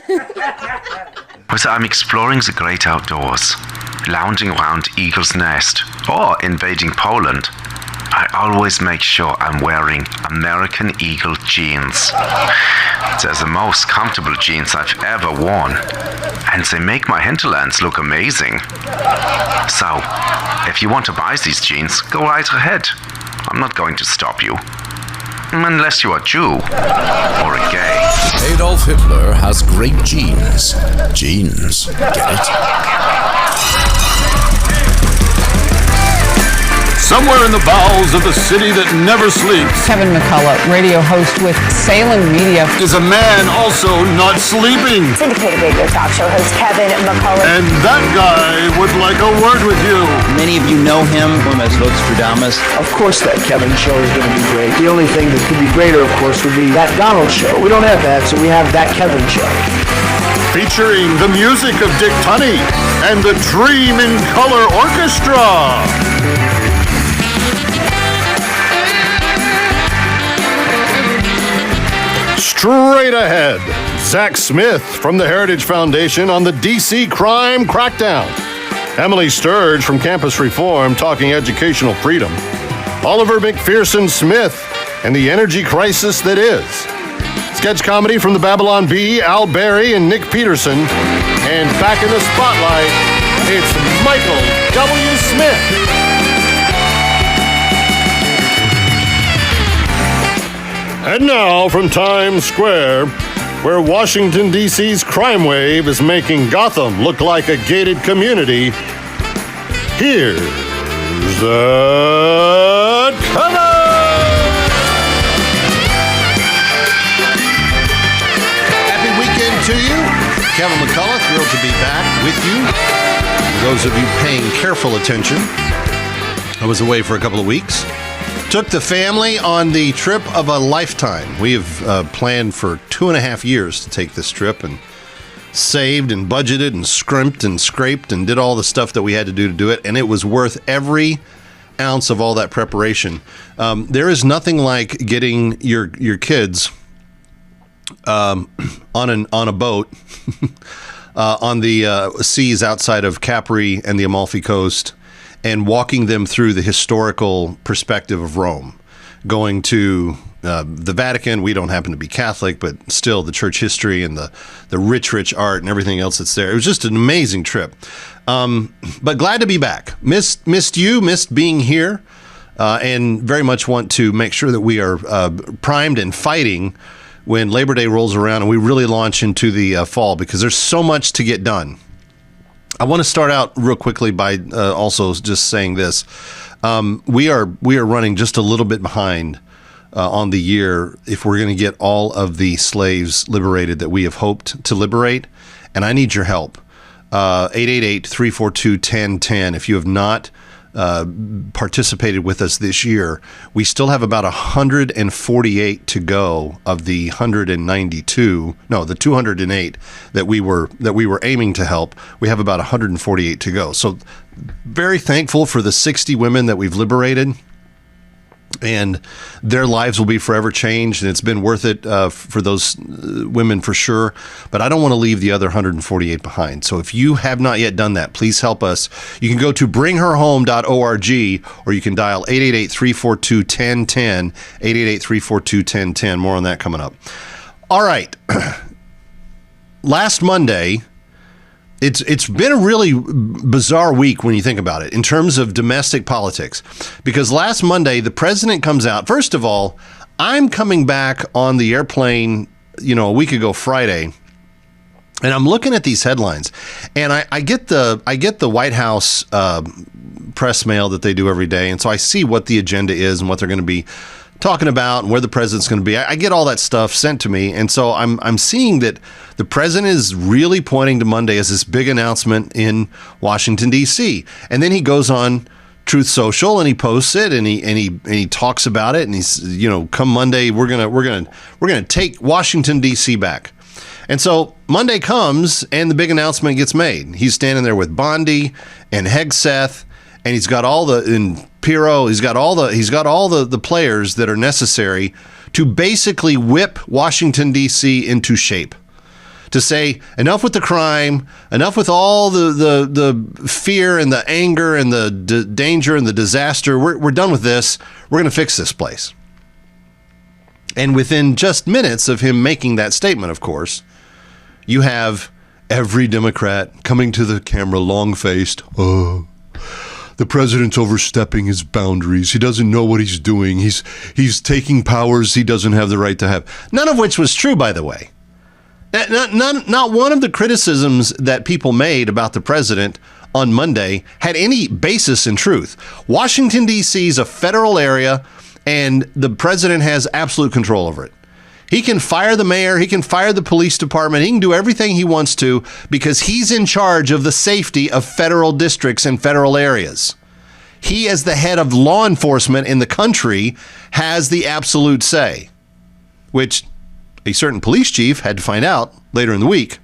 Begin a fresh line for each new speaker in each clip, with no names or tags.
Whether I'm exploring the great outdoors, lounging around Eagle's Nest, or invading Poland, I always make sure I'm wearing American Eagle jeans. They're the most comfortable jeans I've ever worn, and they make my hinterlands look amazing. So, if you want to buy these jeans, go right ahead. I'm not going to stop you. Unless you are Jew or a gay.
Adolf Hitler has great genes. Genes, get it?
Somewhere in the bowels of the city that never sleeps,
Kevin McCullough, radio host with Salem Media,
is a man also not sleeping.
Syndicated radio talk show host Kevin McCullough.
And that guy would like a word with you.
Many of you know him as Vostradamus.
Of course that Kevin show is going to be great. The only thing that could be greater, of course, would be that Donald show. We don't have that, so we have that Kevin show.
Featuring the music of Dick Tunney and the Dream in Color Orchestra. Straight ahead, Zach Smith from the Heritage Foundation on the DC crime crackdown. Emily Sturge from Campus Reform talking educational freedom. Oliver Mc Phereson Smith and the energy crisis that is. Sketch comedy from the Babylon Bee, Al Berry and Nick Peterson. And back in the spotlight, it's Michael W. Smith. And now from Times Square, where Washington, D.C.'s crime wave is making Gotham look like a gated community, here's Kevin!
Happy weekend to you. Kevin McCullough, thrilled to be back with you. For those of you paying careful attention, I was away for a couple of weeks. Took the family on the trip of a lifetime. We have planned for 2.5 years to take this trip and saved and budgeted and scrimped and scraped and did all the stuff that we had to do it. And it was worth every ounce of all that preparation. There is nothing like getting your kids on a boat on the seas outside of Capri and the Amalfi Coast, and walking them through the historical perspective of Rome, going to the Vatican. We don't happen to be Catholic, but still the church history and the rich art and everything else that's there. It was just an amazing trip. But glad to be back. Missed being here, and very much want to make sure that we are primed and fighting when Labor Day rolls around and we really launch into the fall, because there's so much to get done. I want to start out real quickly by also just saying this. We are running just a little bit behind on the year if we're going to get all of the slaves liberated that we have hoped to liberate, and I need your help. 888-342-1010. If you have not participated with us this year, we still have about 148 to go of the 208 that we were aiming to help. We have about 148 to go. So very thankful for the 60 women that we've liberated, and their lives will be forever changed, and it's been worth it for those women for sure. But I don't want to leave the other 148 behind. So if you have not yet done that, please help us. You can go to bringherhome.org, or you can dial 888-342-1010, 888-342-1010. More on that coming up. All right. Last Monday, It's been a really bizarre week when you think about it in terms of domestic politics, because last Monday the president comes out. First of all, I'm coming back on the airplane, a week ago Friday, and I'm looking at these headlines, and I get the White House press mail that they do every day, and so I see what the agenda is and what they're going to be talking about and where the president's going to be. I get all that stuff sent to me, and so I'm seeing that the president is really pointing to Monday as this big announcement in Washington, D.C. And then he goes on Truth Social and he posts it, and he talks about it, and he's, come Monday we're gonna take Washington, D.C. back. And so Monday comes and the big announcement gets made. He's standing there with Bondi and Hegseth, and he's got all the Pirro. He's got all the players that are necessary to basically whip Washington, D.C. into shape, to say, enough with the crime, enough with all the fear and the anger and the danger and the disaster. We're done with this. We're going to fix this place. And within just minutes of him making that statement, of course, you have every Democrat coming to the camera long-faced. Oh, the president's overstepping his boundaries. He doesn't know what he's doing. He's taking powers he doesn't have the right to have. None of which was true, by the way. Not one of the criticisms that people made about the president on Monday had any basis in truth. Washington, D.C. is a federal area, and the president has absolute control over it. He can fire the mayor. He can fire the police department. He can do everything he wants to because he's in charge of the safety of federal districts and federal areas. He, as the head of law enforcement in the country, has the absolute say, which a certain police chief had to find out later in the week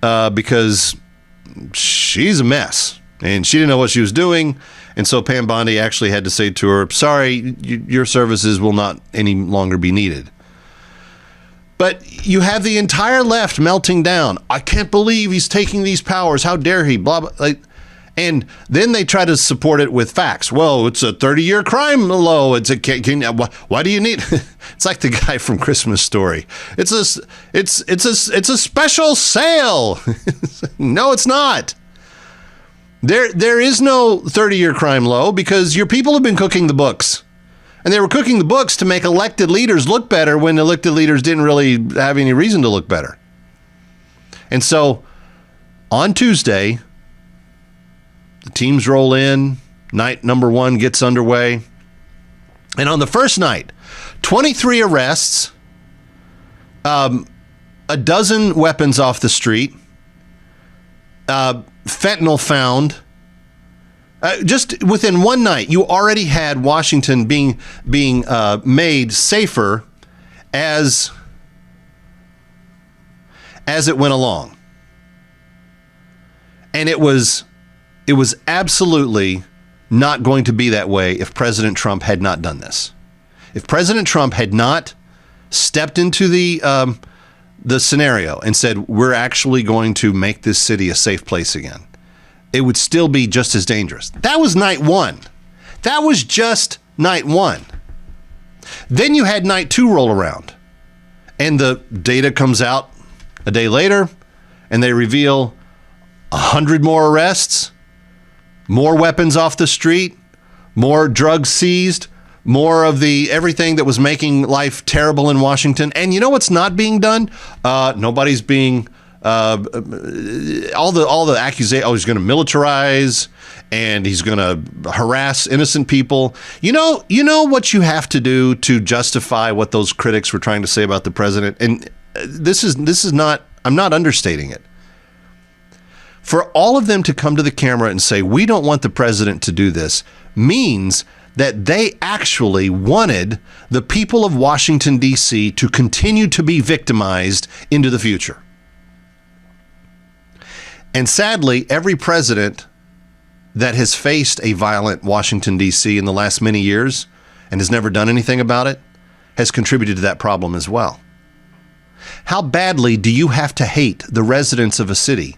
because she's a mess and she didn't know what she was doing. And so Pam Bondi actually had to say to her, sorry, your services will not any longer be needed. But you have the entire left melting down. I can't believe he's taking these powers. How dare he? Blah, blah. And then they try to support it with facts. Well, it's a 30-year crime low. It's why do you need? It's like the guy from Christmas Story. It's a special sale. No, it's not. There is no 30-year crime low because your people have been cooking the books. And they were cooking the books to make elected leaders look better when elected leaders didn't really have any reason to look better. And so on Tuesday, the teams roll in. Night number 1 gets underway. And on the first night, 23 arrests, a dozen weapons off the street, fentanyl found. Just within one night, you already had Washington being made safer as it went along. And it was absolutely not going to be that way if President Trump had not done this. If President Trump had not stepped into the scenario and said, we're actually going to make this city a safe place again, it would still be just as dangerous. That was night 1. That was just night 1. Then you had night 2 roll around, and the data comes out a day later, and they reveal 100 more arrests, more weapons off the street, more drugs seized, more of the everything that was making life terrible in Washington. And you know what's not being done? Nobody's being all the accusations. Oh, he's going to militarize and he's going to harass innocent people. You know what you have to do to justify what those critics were trying to say about the president. And this is not. I'm not understating it. For all of them to come to the camera and say we don't want the president to do this means that they actually wanted the people of Washington, D.C. to continue to be victimized into the future. And sadly, every president that has faced a violent Washington, D.C. in the last many years and has never done anything about it has contributed to that problem as well. How badly do you have to hate the residents of a city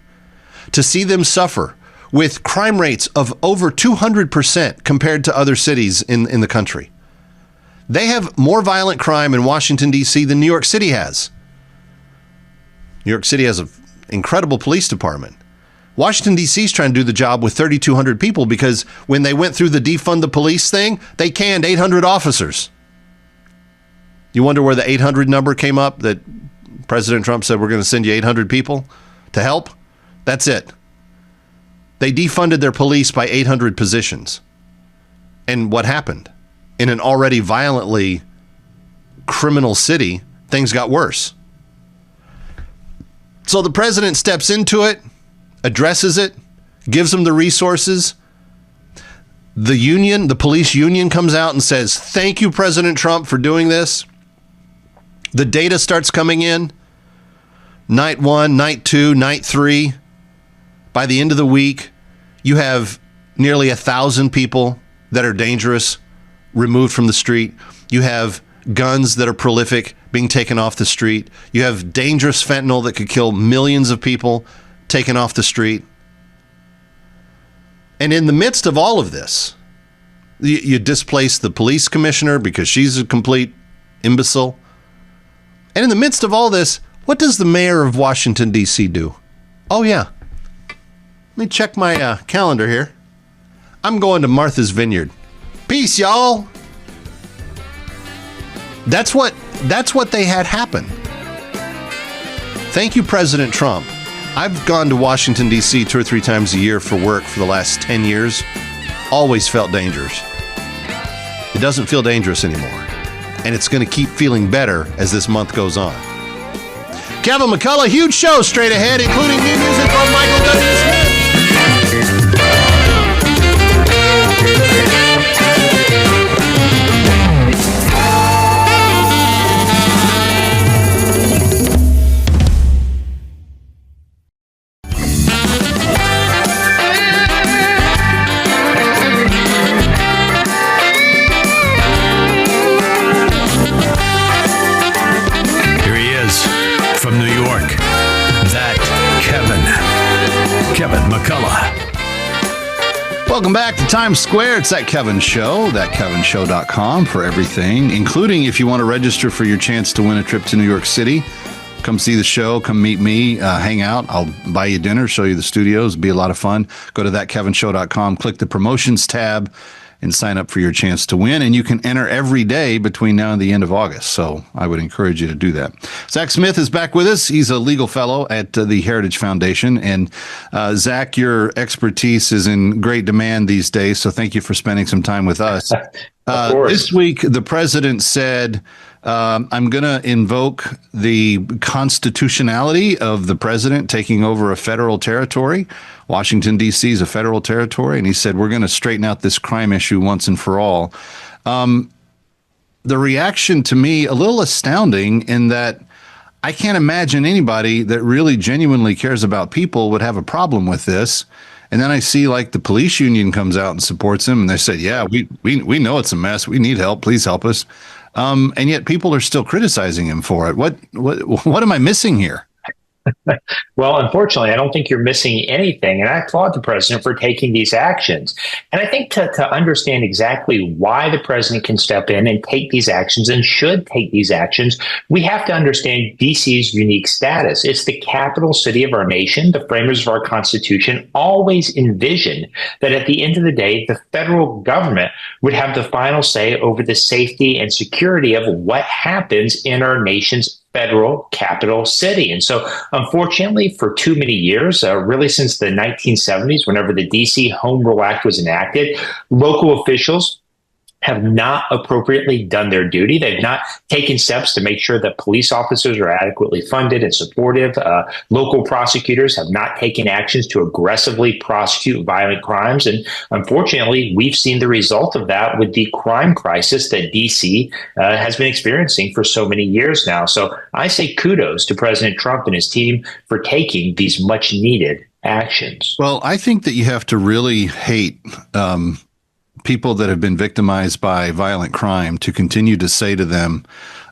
to see them suffer with crime rates of over 200% compared to other cities in the country? They have more violent crime in Washington, D.C. than New York City has. New York City has an incredible police department. Washington, D.C. is trying to do the job with 3,200 people because when they went through the defund the police thing, they canned 800 officers. You wonder where the 800 number came up, that President Trump said we're going to send you 800 people to help? That's it. They defunded their police by 800 positions. And what happened? In an already violently criminal city, things got worse. So the president steps into it, addresses it, gives them the resources. The union, the police union, comes out and says, thank you, President Trump, for doing this. The data starts coming in. Night 1, night 2, night 3. By the end of the week, you have nearly 1,000 people that are dangerous removed from the street. You have guns that are prolific being taken off the street. You have dangerous fentanyl that could kill millions of people taken off the street. And in the midst of all of this, you displace the police commissioner because she's a complete imbecile. And in the midst of all this, what does the mayor of Washington, D.C. do? Oh, yeah. Let me check my calendar here. I'm going to Martha's Vineyard. Peace, y'all. That's what they had happen. Thank you, President Trump. I've gone to Washington, D.C. 2 or 3 times a year for work for the last 10 years. Always felt dangerous. It doesn't feel dangerous anymore. And it's going to keep feeling better as this month goes on. Kevin McCullough, huge show straight ahead, including new music from Michael W. Smith.
From New York, that Kevin McCullough.
Welcome back to Times Square. It's That Kevin Show, thatkevinshow.com for everything, including if you want to register for your chance to win a trip to New York City. Come see the show, come meet me, hang out. I'll buy you dinner, show you the studios. It'll be a lot of fun. Go to thatkevinshow.com, click the promotions tab, and sign up for your chance to win. And you can enter every day between now and the end of August. So I would encourage you to do that. Zach Smith is back with us. He's a legal fellow at the Heritage Foundation. And Zach, your expertise is in great demand these days. So thank you for spending some time with us. This week, the president said, I'm going to invoke the constitutionality of the president taking over a federal territory. Washington, D.C. is a federal territory. And he said, we're going to straighten out this crime issue once and for all. The reaction to me, a little astounding in that I can't imagine anybody that really genuinely cares about people would have a problem with this. And then I see like the police union comes out and supports him. And they said, yeah, we know it's a mess. We need help. Please help us. And yet people are still criticizing him for it. What am I missing here?
Well, unfortunately, I don't think you're missing anything. And I applaud the president for taking these actions. And I think to understand exactly why the president can step in and take these actions and should take these actions, we have to understand DC's unique status. It's the capital city of our nation. The framers of our Constitution always envisioned that at the end of the day, the federal government would have the final say over the safety and security of what happens in our nation's federal capital city. And so, unfortunately, for too many years, really since the 1970s, whenever the D.C. Home Rule Act was enacted, local officials have not appropriately done their duty. They've not taken steps to make sure that police officers are adequately funded and supportive. Local prosecutors have not taken actions to aggressively prosecute violent crimes. And unfortunately, we've seen the result of that with the crime crisis that DC has been experiencing for so many years now. So I say kudos to President Trump and his team for taking these much needed actions.
Well, I think that you have to really hate people that have been victimized by violent crime to continue to say to them,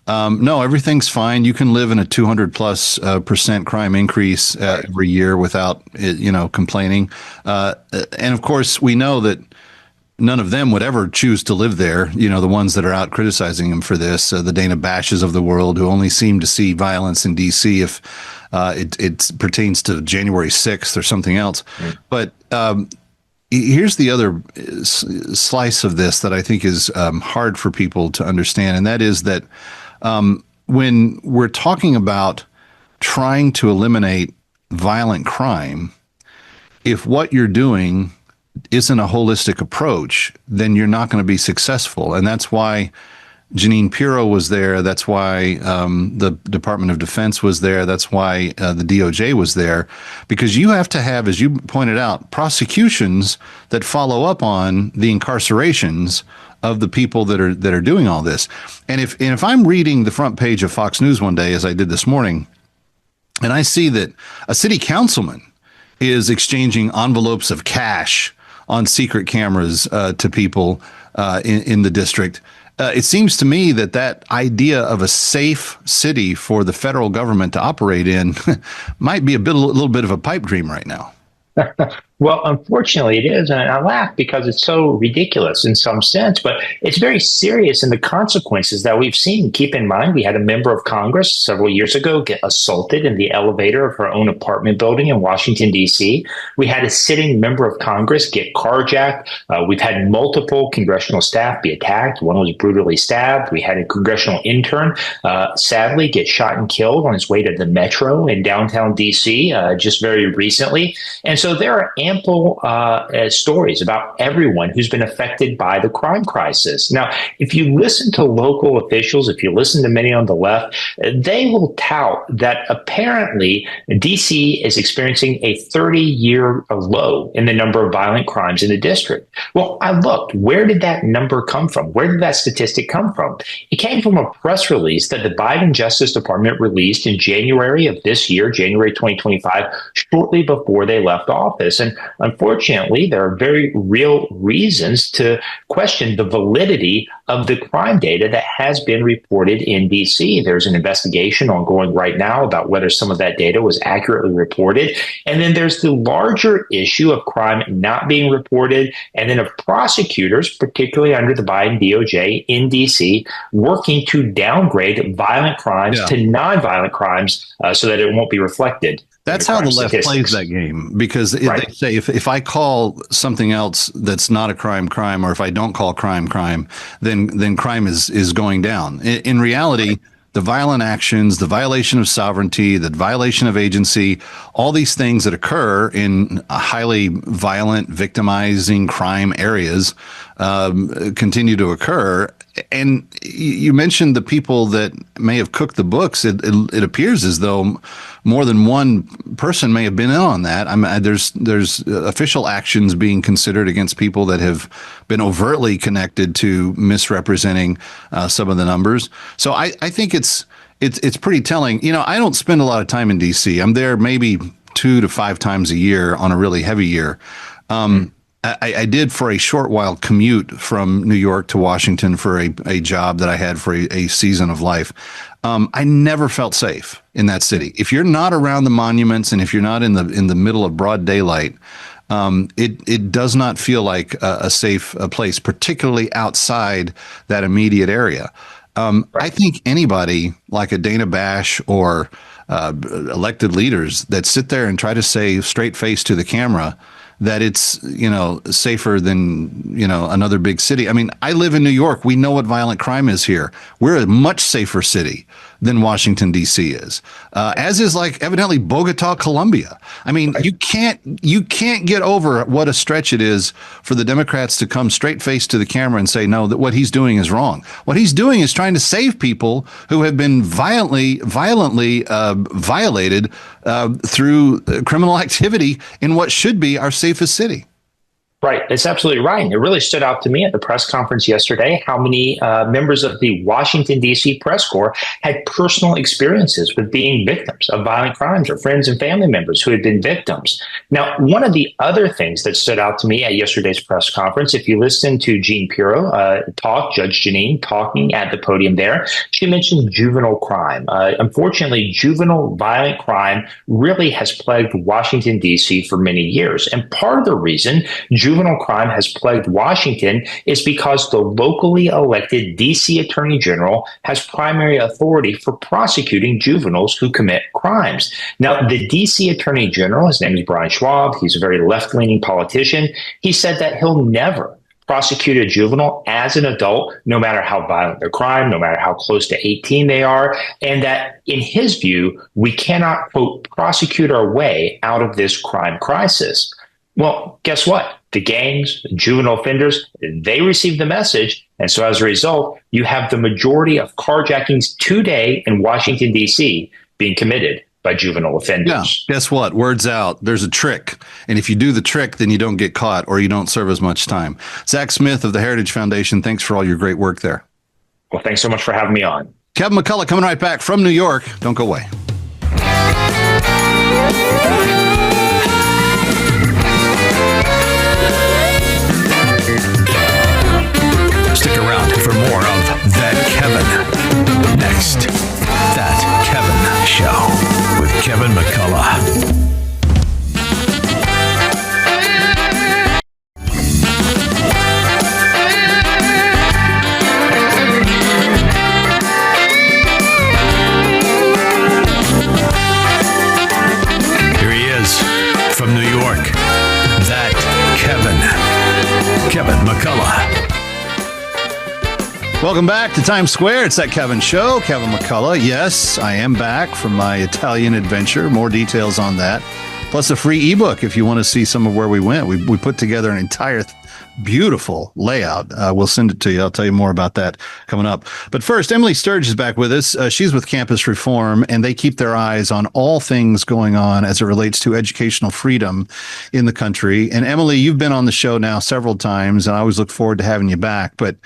no, everything's fine. You can live in a 200+% crime increase every year without, complaining. And of course, we know that none of them would ever choose to live there. The ones that are out criticizing him for this, the Dana Bashes of the world, who only seem to see violence in D.C. if it pertains to January 6th or something else. Mm. But here's the other slice of this that I think is hard for people to understand, and that is that when we're talking about trying to eliminate violent crime, if what you're doing isn't a holistic approach, then you're not going to be successful. And that's why Jeanine Pirro was there. That's why the Department of Defense was there. That's why the DOJ was there, because you have to have, as you pointed out, prosecutions that follow up on the incarcerations of the people that are doing all this. And if I'm reading the front page of Fox News one day, as I did this morning, and I see that a city councilman is exchanging envelopes of cash on secret cameras to people in the district, it seems to me that idea of a safe city for the federal government to operate in might be a little bit of a pipe dream right now.
Well, unfortunately, it is. And I laugh because it's so ridiculous in some sense, but it's very serious in the consequences that we've seen. Keep in mind, we had a member of Congress several years ago get assaulted in the elevator of her own apartment building in Washington, D.C. We had a sitting member of Congress get carjacked. We've had multiple congressional staff be attacked. One was brutally stabbed. We had a congressional intern, sadly, get shot and killed on his way to the metro in downtown D.C. Just very recently. And so there are ample stories about everyone who's been affected by the crime crisis. Now, if you listen to local officials, if you listen to many on the left, they will tout that apparently D.C. is experiencing a 30-year low in the number of violent crimes in the district. Well, I looked. Where did that number come from? Where did that statistic come from? It came from a press release that the Biden Justice Department released in January of this year, January 2025, shortly before they left office. And unfortunately, there are very real reasons to question the validity of the crime data that has been reported in D.C. There's an investigation ongoing right now about whether some of that data was accurately reported. And then there's the larger issue of crime not being reported, and then of prosecutors, particularly under the Biden DOJ in D.C., working to downgrade violent crimes to nonviolent crimes so that it won't be reflected.
That's how the left plays that game, because they say if I call something else that's not a crime, or if I don't call crime, then crime is going down. In reality, the violent actions, the violation of sovereignty, the violation of agency, all these things that occur in highly violent, victimizing crime areas continue to occur. And you mentioned the people that may have cooked the books. It appears as though more than one person may have been in on that. There's official actions being considered against people that have been overtly connected to misrepresenting some of the numbers. So I think it's pretty telling. You know, I don't spend a lot of time in D.C. I'm there maybe 2 to 5 times a year on a really heavy year. I did for a short while commute from New York to Washington for a job that I had for a season of life. I never felt safe in that city. If you're not around the monuments and if you're not in the middle of broad daylight, it does not feel like a safe place, particularly outside that immediate area. I think anybody like a Dana Bash or elected leaders that sit there and try to say straight face to the camera that it's, safer than, another big city. I mean, I live in New York. We know what violent crime is here. We're a much safer city than Washington, D.C. is, as is like evidently Bogota, Colombia. I mean, you can't get over what a stretch it is for the Democrats to come straight face to the camera and say, no, that what he's doing is wrong. What he's doing is trying to save people who have been violently violated through criminal activity in what should be our safest city.
Right. It's absolutely right. And it really stood out to me at the press conference yesterday how many members of the Washington, D.C. press corps had personal experiences with being victims of violent crimes or friends and family members who had been victims. Now, one of the other things that stood out to me at yesterday's press conference, if you listen to Jean Pirro Judge Jeanine talking at the podium there, she mentioned juvenile crime. Unfortunately, juvenile violent crime really has plagued Washington, D.C. for many years. And part of the reason juvenile crime has plagued Washington is because the locally elected D.C. Attorney General has primary authority for prosecuting juveniles who commit crimes. Now, the D.C. Attorney General, his name is Brian Schwab, he's a very left-leaning politician. He said that he'll never prosecute a juvenile as an adult, no matter how violent their crime, no matter how close to 18 they are, and that, in his view, we cannot, quote, prosecute our way out of this crime crisis. Well, guess what? The gangs, juvenile offenders, they receive the message. And so as a result, you have the majority of carjackings today in Washington, D.C. being committed by juvenile offenders.
Yeah, guess what? Word's out. There's a trick. And if you do the trick, then you don't get caught or you don't serve as much time. Zach Smith of the Heritage Foundation, thanks for all your great work there.
Well, thanks so much for having me on.
Kevin McCullough coming right back from New York. Don't go away.
Stick around for more of McCullough. From New York, that Kevin McCullough.
Welcome back to Times Square. It's That Kevin Show. Kevin McCullough. Yes, I am back from my Italian adventure. More details on that. Plus a free ebook if you want to see some of where we went. We put together an entire beautiful layout. We'll send it to you. I'll tell you more about that coming up. But first, Emily Sturge is back with us. She's with Campus Reform, and they keep their eyes on all things going on as it relates to educational freedom in the country. And Emily, you've been on the show now several times, and I always look forward to having you back. But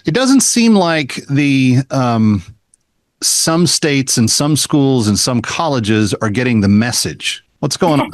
it doesn't seem like the some states and some schools and some colleges are getting the message. What's going on?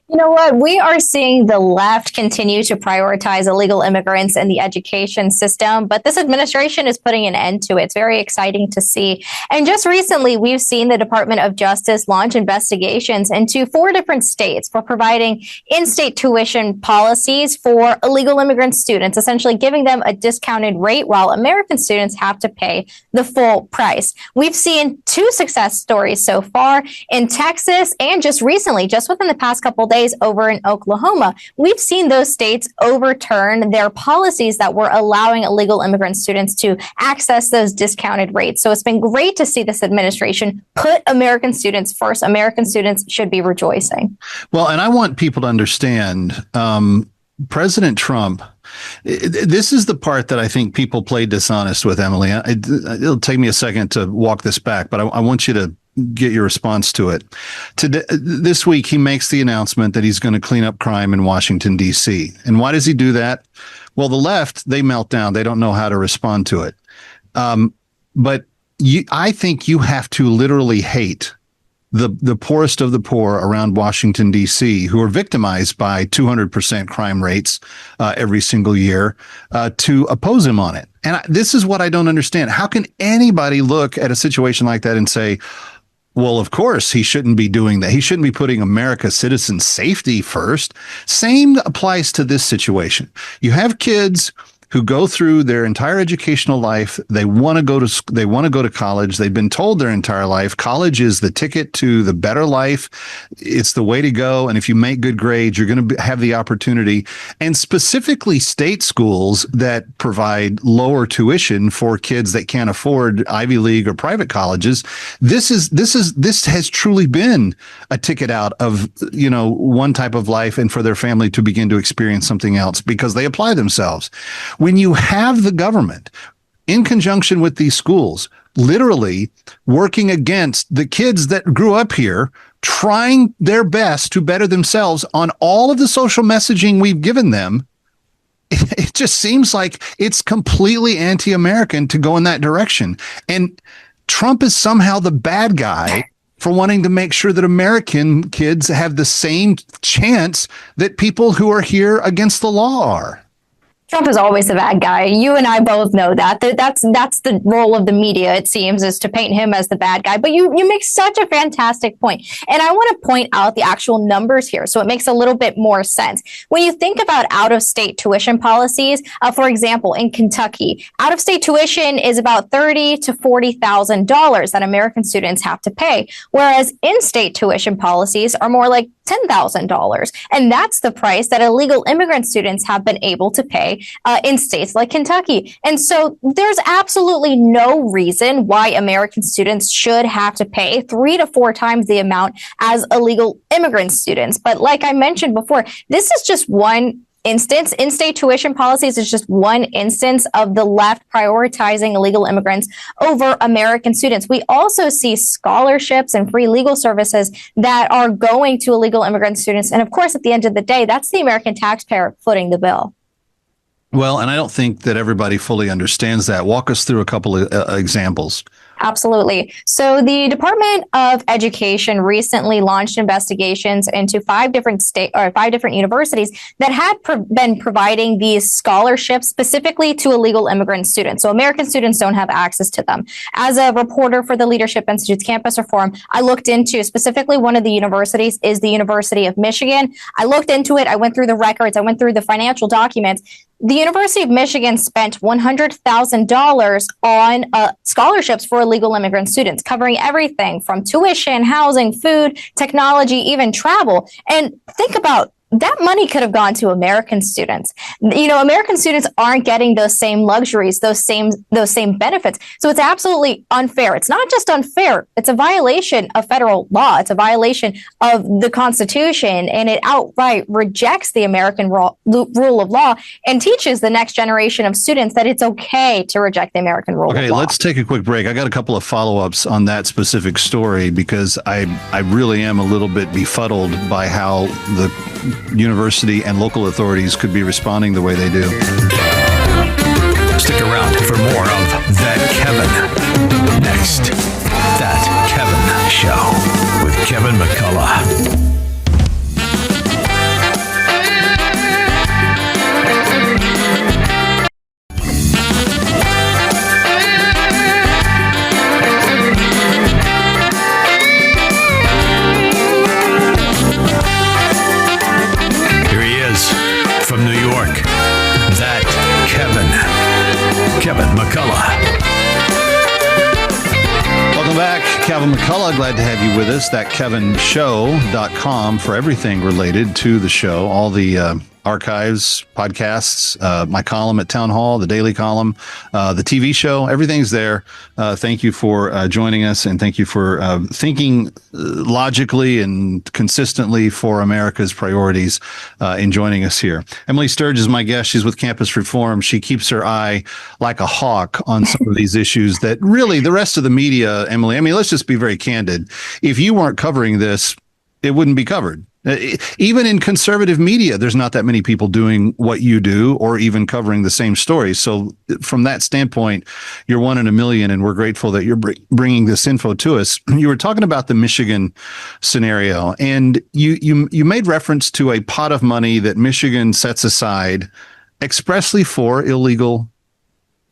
You know what? We are seeing the left continue to prioritize illegal immigrants in the education system, but this administration is putting an end to it. It's very exciting to see. And just recently, we've seen the Department of Justice launch investigations into 4 different states for providing in-state tuition policies for illegal immigrant students, essentially giving them a discounted rate while American students have to pay the full price. We've seen 2 success stories so far in Texas and just recently, just within the past couple of days, over in Oklahoma. We've seen those states overturn their policies that were allowing illegal immigrant students to access those discounted rates. So it's been great to see this administration put American students first. American students should be rejoicing.
Well, and I want people to understand, President Trump, this is the part that I think people play dishonest with, Emily. It'll take me a second to walk this back, but I want you to get your response to it. This week, he makes the announcement that he's going to clean up crime in Washington, D.C. And why does he do that? Well, the left, they melt down. They don't know how to respond to it. But I think you have to literally hate the poorest of the poor around Washington, D.C., who are victimized by 200% crime rates every single year to oppose him on it. And this is what I don't understand. How can anybody look at a situation like that and say, well, of course, he shouldn't be doing that. He shouldn't be putting America's citizens' safety first. Same applies to this situation. You have kids who go through their entire educational life. They want to go to college. They've been told their entire life college is the ticket to the better life. It's the way to go. And if you make good grades, you're going to have the opportunity. And specifically state schools that provide lower tuition for kids that can't afford Ivy League or private colleges. This has truly been a ticket out of, one type of life and for their family to begin to experience something else because they apply themselves. When you have the government in conjunction with these schools, literally working against the kids that grew up here, trying their best to better themselves on all of the social messaging we've given them, it just seems like it's completely anti-American to go in that direction. And Trump is somehow the bad guy for wanting to make sure that American kids have the same chance that people who are here against the law are.
Trump is always the bad guy. You and I both know that. That's the role of the media, it seems, is to paint him as the bad guy. But you make such a fantastic point. And I want to point out the actual numbers here so it makes a little bit more sense. When you think about out-of-state tuition policies, for example, in Kentucky, out-of-state tuition is about $30,000 to $40,000 that American students have to pay, whereas in-state tuition policies are more like $10,000. And that's the price that illegal immigrant students have been able to pay in states like Kentucky. And so there's absolutely no reason why American students should have to pay 3 to 4 times the amount as illegal immigrant students. But like I mentioned before, this is just one instance. In-state tuition policies is just one instance of the left prioritizing illegal immigrants over American students. We also see scholarships and free legal services that are going to illegal immigrant students. And of course, at the end of the day, that's the American taxpayer footing the bill.
Well, and I don't think that everybody fully understands that. Walk us through a couple of examples.
Absolutely. So the Department of Education recently launched investigations into five different universities that had been providing these scholarships specifically to illegal immigrant students. So American students don't have access to them. As a reporter for the Leadership Institute's Campus Reform, I looked into specifically one of the universities is the University of Michigan. I looked into it. I went through the records. I went through the financial documents. The University of Michigan spent $100,000 on scholarships for illegal immigrant students, covering everything from tuition, housing, food, technology, even travel. And think about that money could have gone to American students. American students aren't getting those same luxuries, those same benefits. So it's absolutely unfair. It's not just unfair. It's a violation of federal law. It's a violation of the Constitution, and it outright rejects the American rule of law and teaches the next generation of students that it's okay to reject the American rule of law.
Okay, let's take a quick break. I got a couple of follow-ups on that specific story because I really am a little bit befuddled by how the university and local authorities could be responding the way they do.
Stick around for more of That Kevin. Next, That Kevin Show with Kevin McCullough. From New York, That Kevin McCullough.
Welcome back. Kevin McCullough, glad to have you with us. ThatKevinShow.com for everything related to the show. All the archives, podcasts, my column at Town Hall, the daily column, the TV show, everything's there. Thank you for joining us, and thank you for thinking logically and consistently for America's priorities in joining us here. Emily Sturge is my guest. She's with Campus Reform. She keeps her eye like a hawk on some of these issues that really the rest of the media, Emily, I mean, let's just be very candid. If you weren't covering this, it wouldn't be covered. Even in conservative media, there's not that many people doing what you do or even covering the same stories. So from that standpoint, you're one in a million, and we're grateful that you're bringing this info to us. You were talking about the Michigan scenario, and you made reference to a pot of money that Michigan sets aside expressly for illegal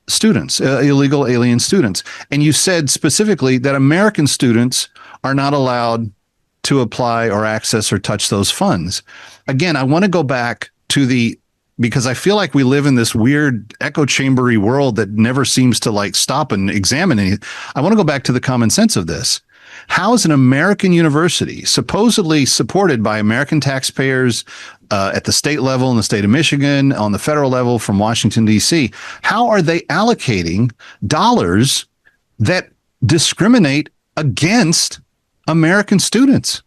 students, illegal alien students. And you said specifically that American students are not allowed to apply or access or touch those funds. Again, I want to go back to because I feel like we live in this weird echo chambery world that never seems to stop and examine anything. I want to go back to the common sense of this. How is an American university, supposedly supported by American taxpayers at the state level in the state of Michigan, on the federal level from Washington, D.C., how are they allocating dollars that discriminate against American students?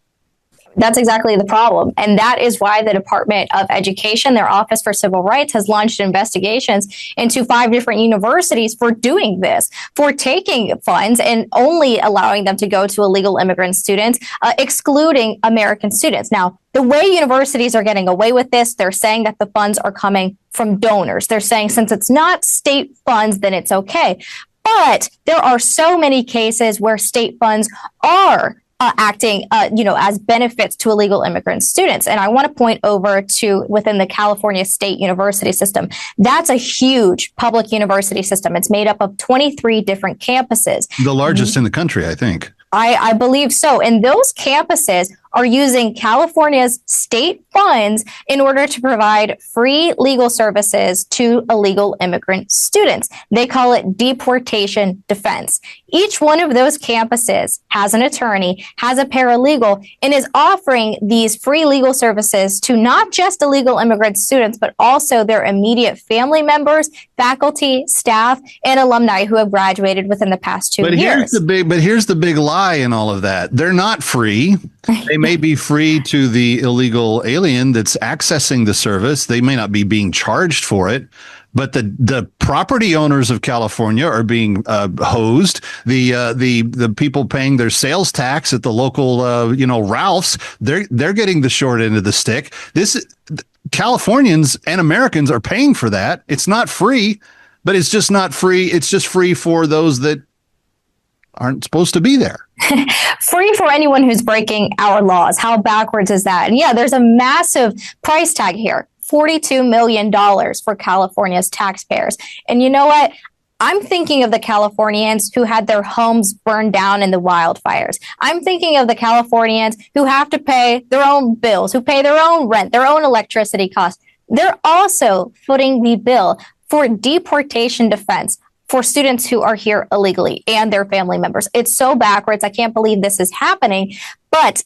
That's exactly the problem. And that is why the Department of Education, their Office for Civil Rights, has launched investigations into 5 different universities for doing this, for taking funds and only allowing them to go to illegal immigrant students, excluding American students. Now, the way universities are getting away with this, they're saying that the funds are coming from donors. They're saying since it's not state funds, then it's okay. But there are so many cases where state funds are acting, as benefits to illegal immigrant students. And I want to point over to within the California State University system. That's a huge public university system. It's made up of 23 different campuses.
The largest in the country, I think.
I believe so. And those campuses are using California's state funds in order to provide free legal services to illegal immigrant students. They call it deportation defense. Each one of those campuses has an attorney, has a paralegal, and is offering these free legal services to not just illegal immigrant students, but also their immediate family members, faculty, staff, and alumni who have graduated within the past 2 years.
Here's the big lie in all of that. They're not free. They may be free to the illegal alien that's accessing the service. They may not be being charged for it, but the property owners of California are being hosed. The people paying their sales tax at the local Ralph's, they're getting the short end of the stick. Californians and Americans are paying for that. It's not free, but it's just not free. It's just free for those that aren't supposed to be there.
Free for anyone who's breaking our laws. How backwards is that? And yeah, there's a massive price tag here. $42 million for California's taxpayers. And you know what? I'm thinking of the Californians who had their homes burned down in the wildfires. I'm thinking of the Californians who have to pay their own bills, who pay their own rent, their own electricity costs. They're also footing the bill for deportation defense for students who are here illegally and their family members. It's so backwards. I can't believe this is happening. But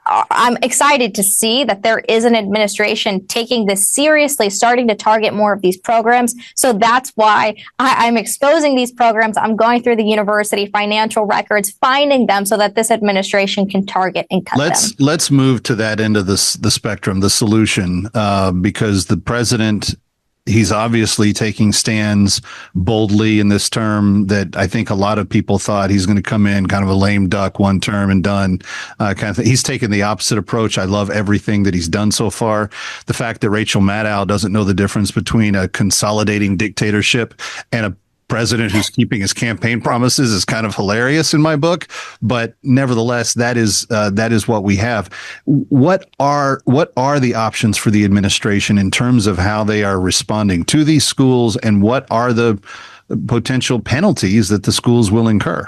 I'm excited to see that there is an administration taking this seriously, starting to target more of these programs. So that's why I'm exposing these programs. I'm going through the university financial records, finding them so that this administration can target and cut them.
Let's move to that end of the spectrum, the solution, because the president, he's obviously taking stands boldly in this term that I think a lot of people thought he's going to come in kind of a lame duck, one term and done kind of thing. He's taken the opposite approach. I love everything that he's done so far. The fact that Rachel Maddow doesn't know the difference between a consolidating dictatorship and a president who's keeping his campaign promises is kind of hilarious in my book, but nevertheless, that is what we have. What are the options for the administration in terms of how they are responding to these schools, and what are the potential penalties that the schools will incur?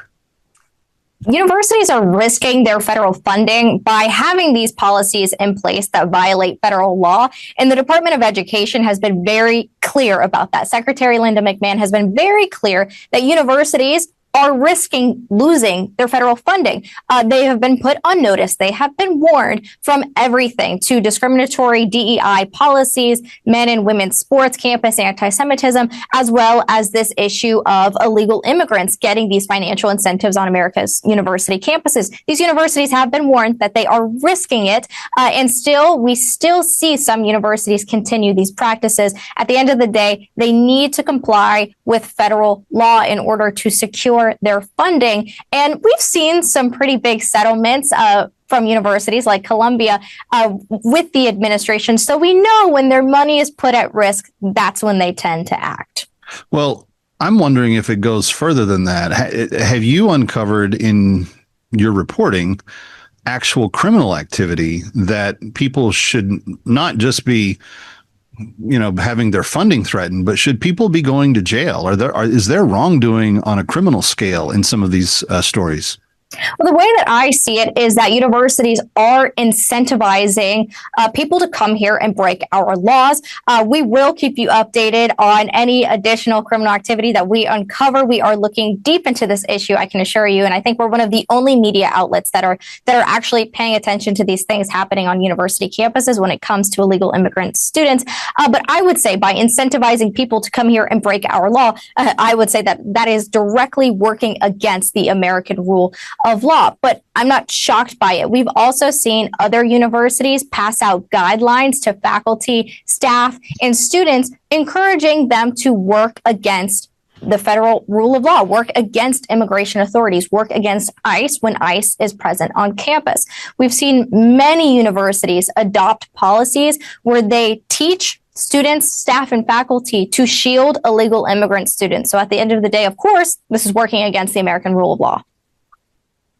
Universities are risking their federal funding by having these policies in place that violate federal law. And the Department of Education has been very clear about that. Secretary Linda McMahon has been very clear that universities are risking losing their federal funding. They have been put on notice. They have been warned from everything to discriminatory DEI policies, men and women's sports, campus anti-Semitism, as well as this issue of illegal immigrants getting these financial incentives on America's university campuses. These universities have been warned that they are risking it. And we still see some universities continue these practices. At the end of the day, they need to comply with federal law in order to secure their funding. And we've seen some pretty big settlements from universities like Columbia with the administration. So we know when their money is put at risk, that's when they tend to act.
Well, I'm wondering if it goes further than that. Have you uncovered in your reporting actual criminal activity that people should not just be having their funding threatened, but should people be going to jail? Is there wrongdoing on a criminal scale in some of these stories?
Well, the way that I see it is that universities are incentivizing people to come here and break our laws. We will keep you updated on any additional criminal activity that we uncover. We are looking deep into this issue, I can assure you. And I think we're one of the only media outlets that are actually paying attention to these things happening on university campuses when it comes to illegal immigrant students. But I would say by incentivizing people to come here and break our law, I would say that is directly working against the American rule of law. But I'm not shocked by it. We've also seen other universities pass out guidelines to faculty, staff, and students, encouraging them to work against the federal rule of law, work against immigration authorities, work against ICE when ICE is present on campus. We've seen many universities adopt policies where they teach students, staff, and faculty to shield illegal immigrant students. So at the end of the day, of course, this is working against the American rule of law.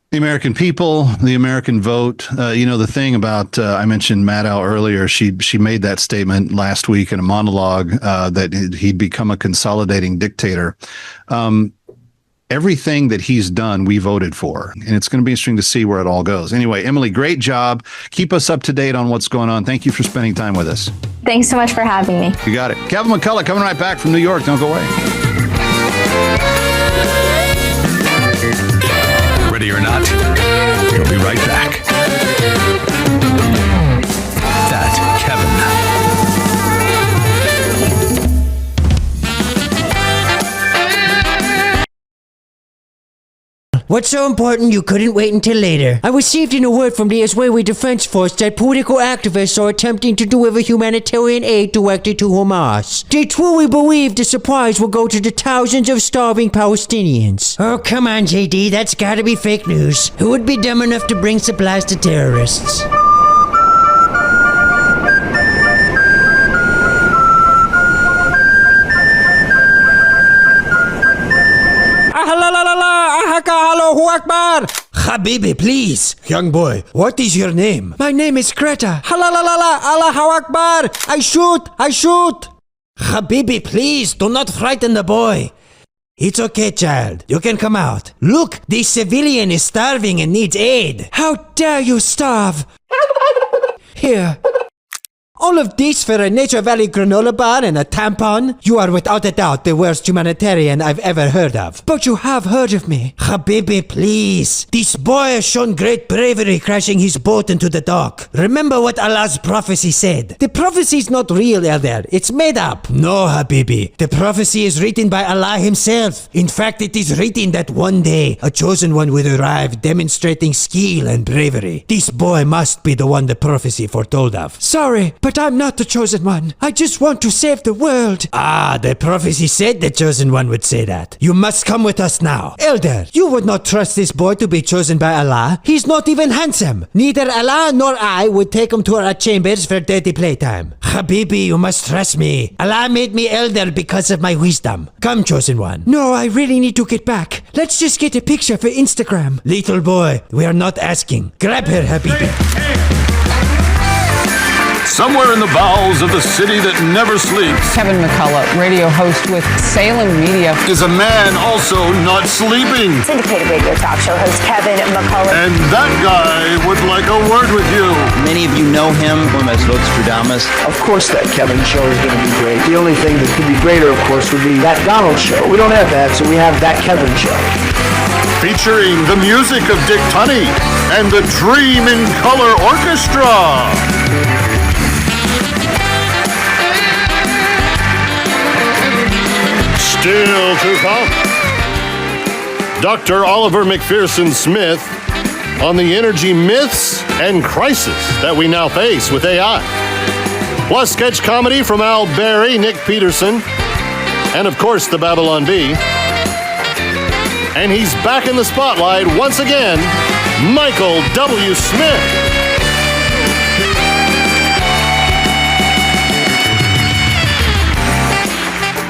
The American people, the American vote. The thing about I mentioned Maddow earlier. She made that statement last week in a monologue that he'd become a consolidating dictator. Everything that he's done, we voted for, and it's going to be interesting to see where it all goes. Anyway, Emily, great job. Keep us up to date on what's going on. Thank you for spending time with us.
Thanks so much for having me.
You got it. Kevin McCullough coming right back from New York. Don't go away.
Ready or not, we'll be right back. That Kevin.
What's so important you couldn't wait until later? I received an alert from the Israeli Defense Force that political activists are attempting to deliver humanitarian aid directly to Hamas. They truly believe the supplies will go to the thousands of starving Palestinians. Oh, come on, JD, that's gotta be fake news. Who would be dumb enough to bring supplies to terrorists? Allahu Akbar! Habibi, please. Young boy, what is your name? My name is Greta. Halalalala, Allahu Akbar! I shoot! Habibi, please, do not frighten the boy. It's okay, child. You can come out. Look, this civilian is starving and needs aid. How dare you starve? Here. All of this for a Nature Valley granola bar and a tampon? You are without a doubt the worst humanitarian I've ever heard of. But you have heard of me. Habibi, please. This boy has shown great bravery crashing his boat into the dock. Remember what Allah's prophecy said. The prophecy is not real, Elder. It's made up. No, Habibi. The prophecy is written by Allah himself. In fact, it is written that one day a chosen one will arrive demonstrating skill and bravery. This boy must be the one the prophecy foretold of. Sorry, but I'm not the chosen one. I just want to save the world. Ah, the prophecy said the chosen one would say that. You must come with us now. Elder, you would not trust this boy to be chosen by Allah. He's not even handsome. Neither Allah nor I would take him to our chambers for dirty playtime. Habibi, you must trust me. Allah made me elder because of my wisdom. Come, chosen one. No, I really need to get back. Let's just get a picture for Instagram. Little boy, we are not asking. Grab her, Habibi.
Somewhere in the bowels of the city that never sleeps,
Kevin McCullough, radio host with Salem Media,
is a man also not sleeping.
Syndicated radio talk show host Kevin McCullough.
And that guy would like a word with you.
Many of you know him as Nostradamus.
Of course that Kevin show is going to be great. The only thing that could be greater, of course, would be that Donald show. We don't have that, so we have that Kevin show.
Featuring the music of Dick Tunney and the Dream in Color Orchestra. Still to come, Dr. Oliver Mc Phereson Smith on the energy myths and crisis that we now face with AI. Plus sketch comedy from Al Berry, Nick Peterson, and of course the Babylon Bee. And he's back in the spotlight once again, Michael W. Smith.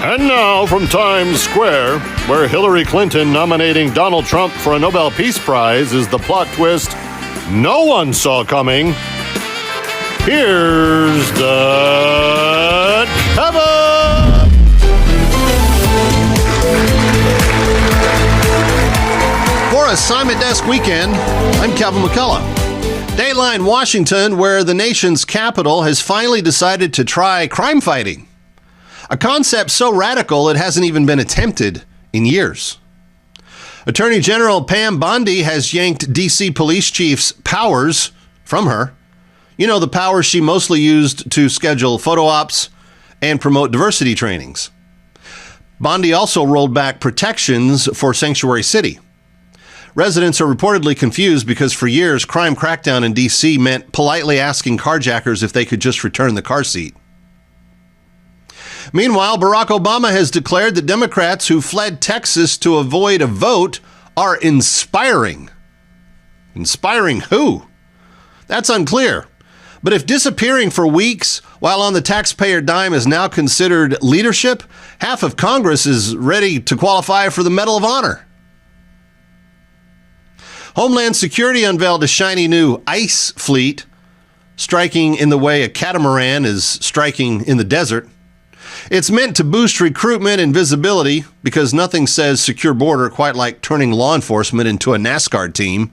And now from Times Square, where Hillary Clinton nominating Donald Trump for a Nobel Peace Prize is the plot twist no one saw coming, here's the Kevin!
For Assignment Desk Weekend, I'm Kevin McCullough. Dateline Washington, where the nation's capital has finally decided to try crime fighting. A concept so radical it hasn't even been attempted in years. Attorney General Pam Bondi has yanked D.C. police chief's powers from her. You know, the powers she mostly used to schedule photo ops and promote diversity trainings. Bondi also rolled back protections for Sanctuary City. Residents are reportedly confused because for years, crime crackdown in D.C. meant politely asking carjackers if they could just return the car seat. Meanwhile, Barack Obama has declared that Democrats who fled Texas to avoid a vote are inspiring. Inspiring who? That's unclear. But if disappearing for weeks while on the taxpayer dime is now considered leadership, half of Congress is ready to qualify for the Medal of Honor. Homeland Security unveiled a shiny new ice fleet, striking in the way a catamaran is striking in the desert. It's meant to boost recruitment and visibility because nothing says secure border quite like turning law enforcement into a NASCAR team.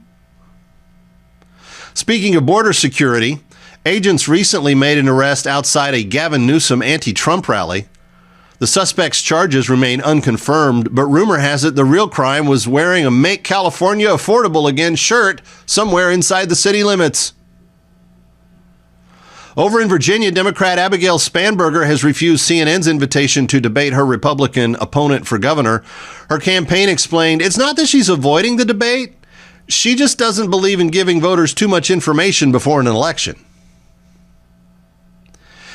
Speaking of border security, agents recently made an arrest outside a Gavin Newsom anti-Trump rally. The suspect's charges remain unconfirmed, but rumor has it the real crime was wearing a Make California Affordable Again shirt somewhere inside the city limits. Over in Virginia, Democrat Abigail Spanberger has refused CNN's invitation to debate her Republican opponent for governor. Her campaign explained it's not that she's avoiding the debate. She just doesn't believe in giving voters too much information before an election.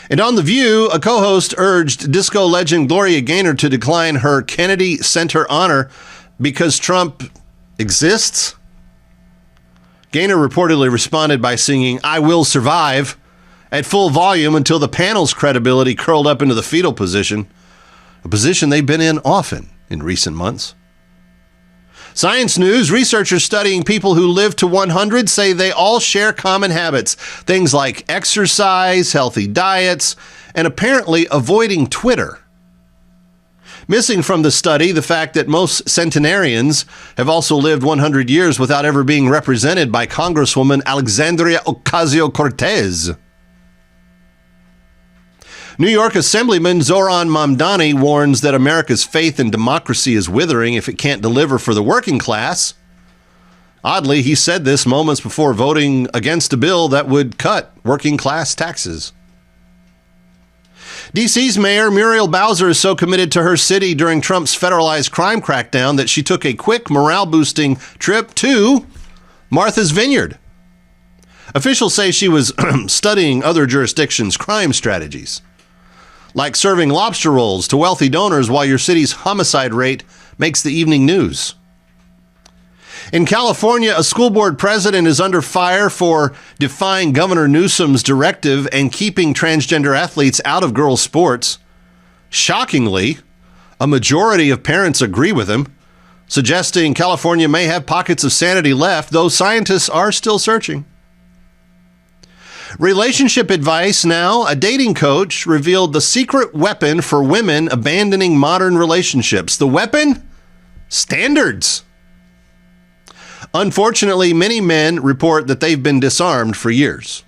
And on The View, a co-host urged disco legend Gloria Gaynor to decline her Kennedy Center honor because Trump exists. Gaynor reportedly responded by singing "I Will Survive" at full volume until the panel's credibility curled up into the fetal position, a position they've been in often in recent months. Science news, researchers studying people who live to 100 say they all share common habits. Things like exercise, healthy diets, and apparently avoiding Twitter. Missing from the study, the fact that most centenarians have also lived 100 years without ever being represented by Congresswoman Alexandria Ocasio-Cortez. New York Assemblyman Zoran Mamdani warns that America's faith in democracy is withering if it can't deliver for the working class. Oddly, he said this moments before voting against a bill that would cut working class taxes. D.C.'s Mayor Muriel Bowser is so committed to her city during Trump's federalized crime crackdown that she took a quick morale-boosting trip to Martha's Vineyard. Officials say she was studying other jurisdictions' crime strategies, like serving lobster rolls to wealthy donors while your city's homicide rate makes the evening news. In California, a school board president is under fire for defying Governor Newsom's directive and keeping transgender athletes out of girls' sports. Shockingly, a majority of parents agree with him, suggesting California may have pockets of sanity left, though scientists are still searching. Relationship advice now. A dating coach revealed the secret weapon for women abandoning modern relationships. The weapon? Standards. Unfortunately, many men report that they've been disarmed for years.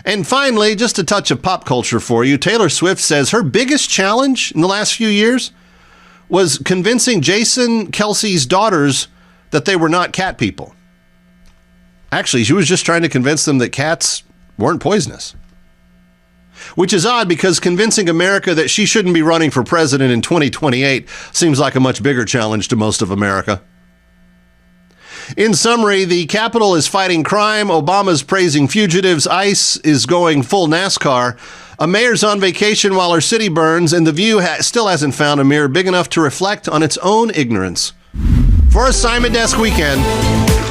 And finally, just a touch of pop culture for you. Taylor Swift says her biggest challenge in the last few years was convincing Jason Kelsey's daughters that they were not cat people. Actually, she was just trying to convince them that cats weren't poisonous. Which is odd because convincing America that she shouldn't be running for president in 2028 seems like a much bigger challenge to most of America. In summary, the Capitol is fighting crime, Obama's praising fugitives, ICE is going full NASCAR, a mayor's on vacation while her city burns, and The View still hasn't found a mirror big enough to reflect on its own ignorance. For a Simon Desk Weekend,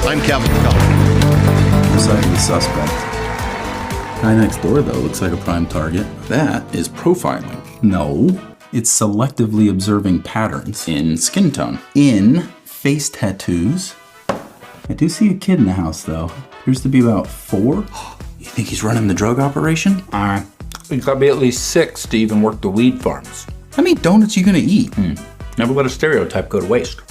I'm Kevin McCullough.
Besides the suspect. Guy next door, though, looks like a prime target. That is profiling. No, it's selectively observing patterns in skin tone, in face tattoos. I do see a kid in the house, though. Appears to be about 4. You think he's running the drug operation?
He's got to be at least 6 to even work the weed farms.
How many donuts are you gonna eat?
Never let a stereotype go to waste.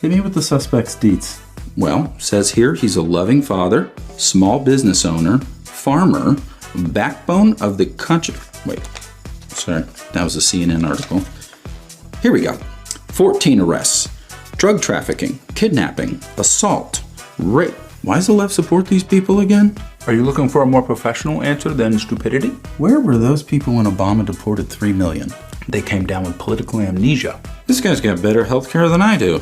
Hit me with the suspect's deets. Well, says here he's a loving father, small business owner, farmer, backbone of the country. Wait, sorry, that was a CNN article. Here we go. 14 arrests. Drug trafficking, kidnapping, assault, rape. Why does the left support these people again?
Are you looking for a more professional answer than stupidity?
Where were those people when Obama deported 3 million?
They came down with political amnesia.
This guy's got better health care than I do.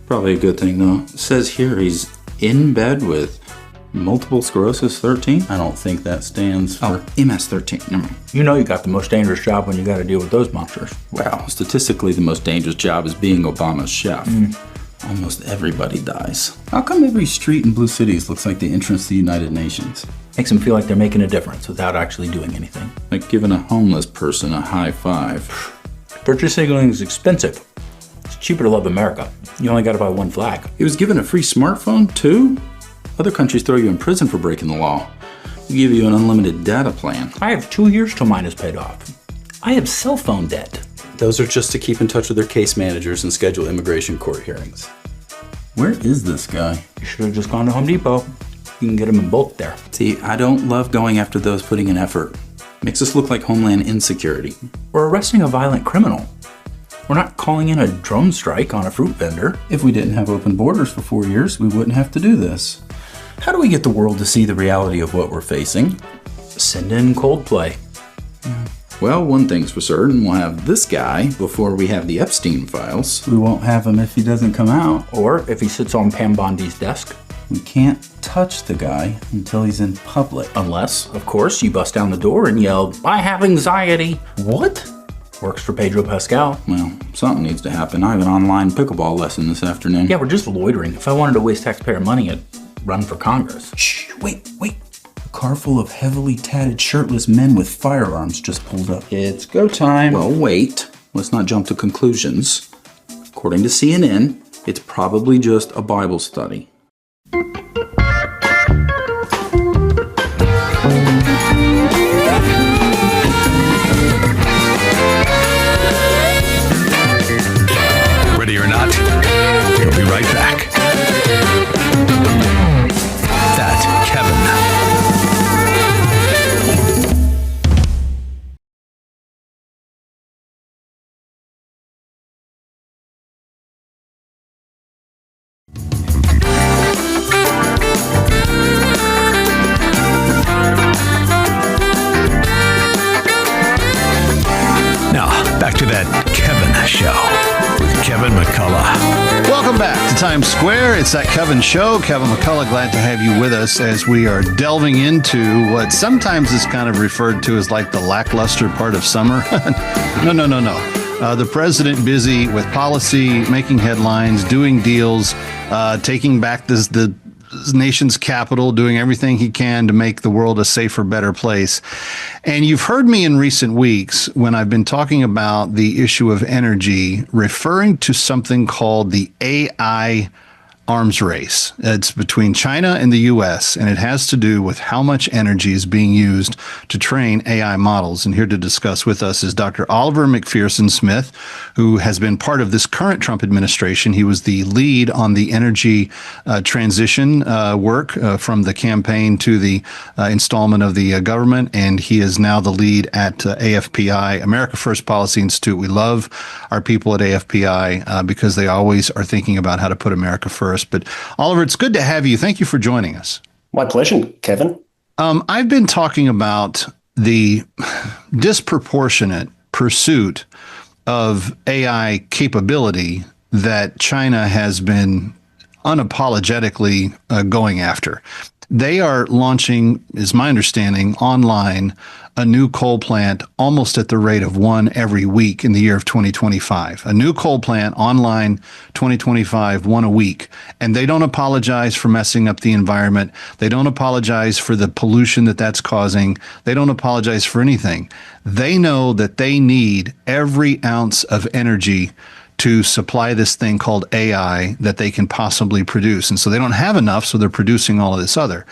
Probably a good thing, though. It says here he's in bed with multiple sclerosis 13. I don't think that stands for MS 13. Never mind.
You know you got the most dangerous job when you got to deal with those monsters.
Well, statistically, the most dangerous job is being Obama's chef. Almost everybody dies. How come every street in Blue Cities looks like the entrance to the United Nations?
Makes them feel like they're making a difference without actually doing anything.
Like giving a homeless person a high five.
Virtue signaling is expensive. It's cheaper to love America. You only got to buy one flag.
He was given a free smartphone, too? Other countries throw you in prison for breaking the law. We give you an unlimited data plan.
I have 2 years till mine is paid off. I have cell phone debt.
Those are just to keep in touch with their case managers and schedule immigration court hearings. Where is this guy?
You should have just gone to Home Depot. You can get them in bulk there.
See, I don't love going after those putting in effort. Makes us look like Homeland insecurity.
We're arresting a violent criminal. We're not calling in a drone strike on a fruit vendor.
If we didn't have open borders for 4 years, we wouldn't have to do this. How do we get the world to see the reality of what we're facing?
Send in Coldplay.
Well, one thing's for certain, we'll have this guy before we have the Epstein files. We won't have him if he doesn't come out.
Or if he sits on Pam Bondi's desk.
We can't touch the guy until he's in public.
Unless, of course, you bust down the door and yell, "I have anxiety."
What?
Works for Pedro Pascal.
Well, something needs to happen. I have an online pickleball lesson this afternoon.
Yeah, we're just loitering. If I wanted to waste taxpayer money, I'd run for Congress.
Shh, wait. A car full of heavily tatted, shirtless men with firearms just pulled up. It's go time. Well, wait. Let's not jump to conclusions. According to CNN, it's probably just a Bible study.
Ready or not, we'll be right back. That Kevin. Now, back to that Kevin Show with Kevin McCullough.
Welcome back to Times Square. It's that Kevin Show. Kevin McCullough, glad to have you with us as we are delving into what sometimes is kind of referred to as like the lackluster part of summer. No. The president busy with policy, making headlines, doing deals, taking back the nation's capital, doing everything he can to make the world a safer, better place. And you've heard me in recent weeks when I've been talking about the issue of energy, referring to something called the AI arms race. It's between China and the U.S., and it has to do with how much energy is being used to train AI models. And here to discuss with us is Dr. Oliver Mc Phereson Smith, who has been part of this current Trump administration. He was the lead on the energy transition work from the campaign to the installment of the government, and he is now the lead at AFPI, America First Policy Institute. We love our people at AFPI because they always are thinking about how to put America first. But Oliver, it's good to have you. Thank you for joining us.
My pleasure, Kevin.
I've been talking about the disproportionate pursuit of AI capability that China has been unapologetically going after. They are launching, is my understanding, online a new coal plant almost at the rate of one every week in the year of 2025. A new coal plant online 2025, one a week. And they don't apologize for messing up the environment. They don't apologize for the pollution that that's causing. They don't apologize for anything. They know that they need every ounce of energy to supply this thing called AI that they can possibly produce. And so they don't have enough, so they're producing all of this other.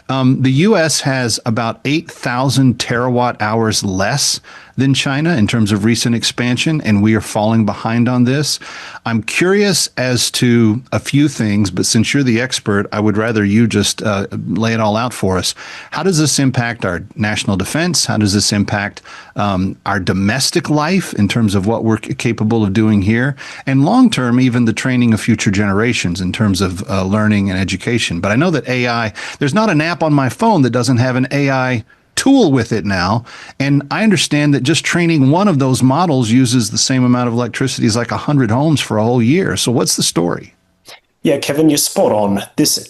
The U.S. has about 8,000 terawatt hours less than China in terms of recent expansion, and we are falling behind on this. I'm curious as to a few things, but since you're the expert, I would rather you just lay it all out for us. How does this impact our national defense? How does this impact our domestic life in terms of what we're capable of doing here? And long-term, even the training of future generations in terms of learning and education. But I know that AI, there's not an app on my phone that doesn't have an AI tool with it now. And I understand that just training one of those models uses the same amount of electricity as like 100 homes for a whole year. So what's the story?
Yeah, Kevin, you're spot on. This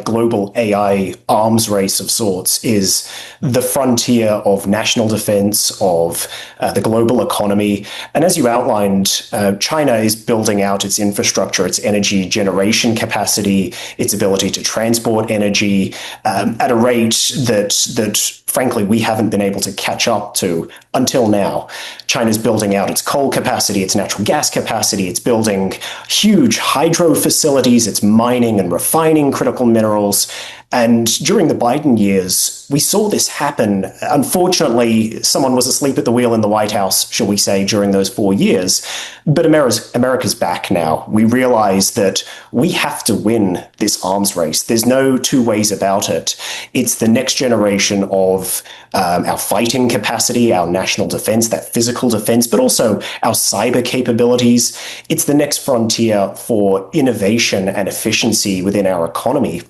global AI arms race of sorts is the frontier of national defense, of the global economy. And as you outlined, China is building out its infrastructure, its energy generation capacity, its ability to transport energy at a rate that frankly, we haven't been able to catch up to until now. China's building out its coal capacity, its natural gas capacity, it's building huge hydro facilities, it's mining and refining critical minerals. And during the Biden years, we saw this happen. Unfortunately, someone was asleep at the wheel in the White House, shall we say, during those 4 years. But America's back now. We realize that we have to win this arms race. There's no two ways about it. It's the next generation of our fighting capacity, our national defense, that physical defense, but also our cyber capabilities. It's the next frontier for innovation and efficiency within our economy.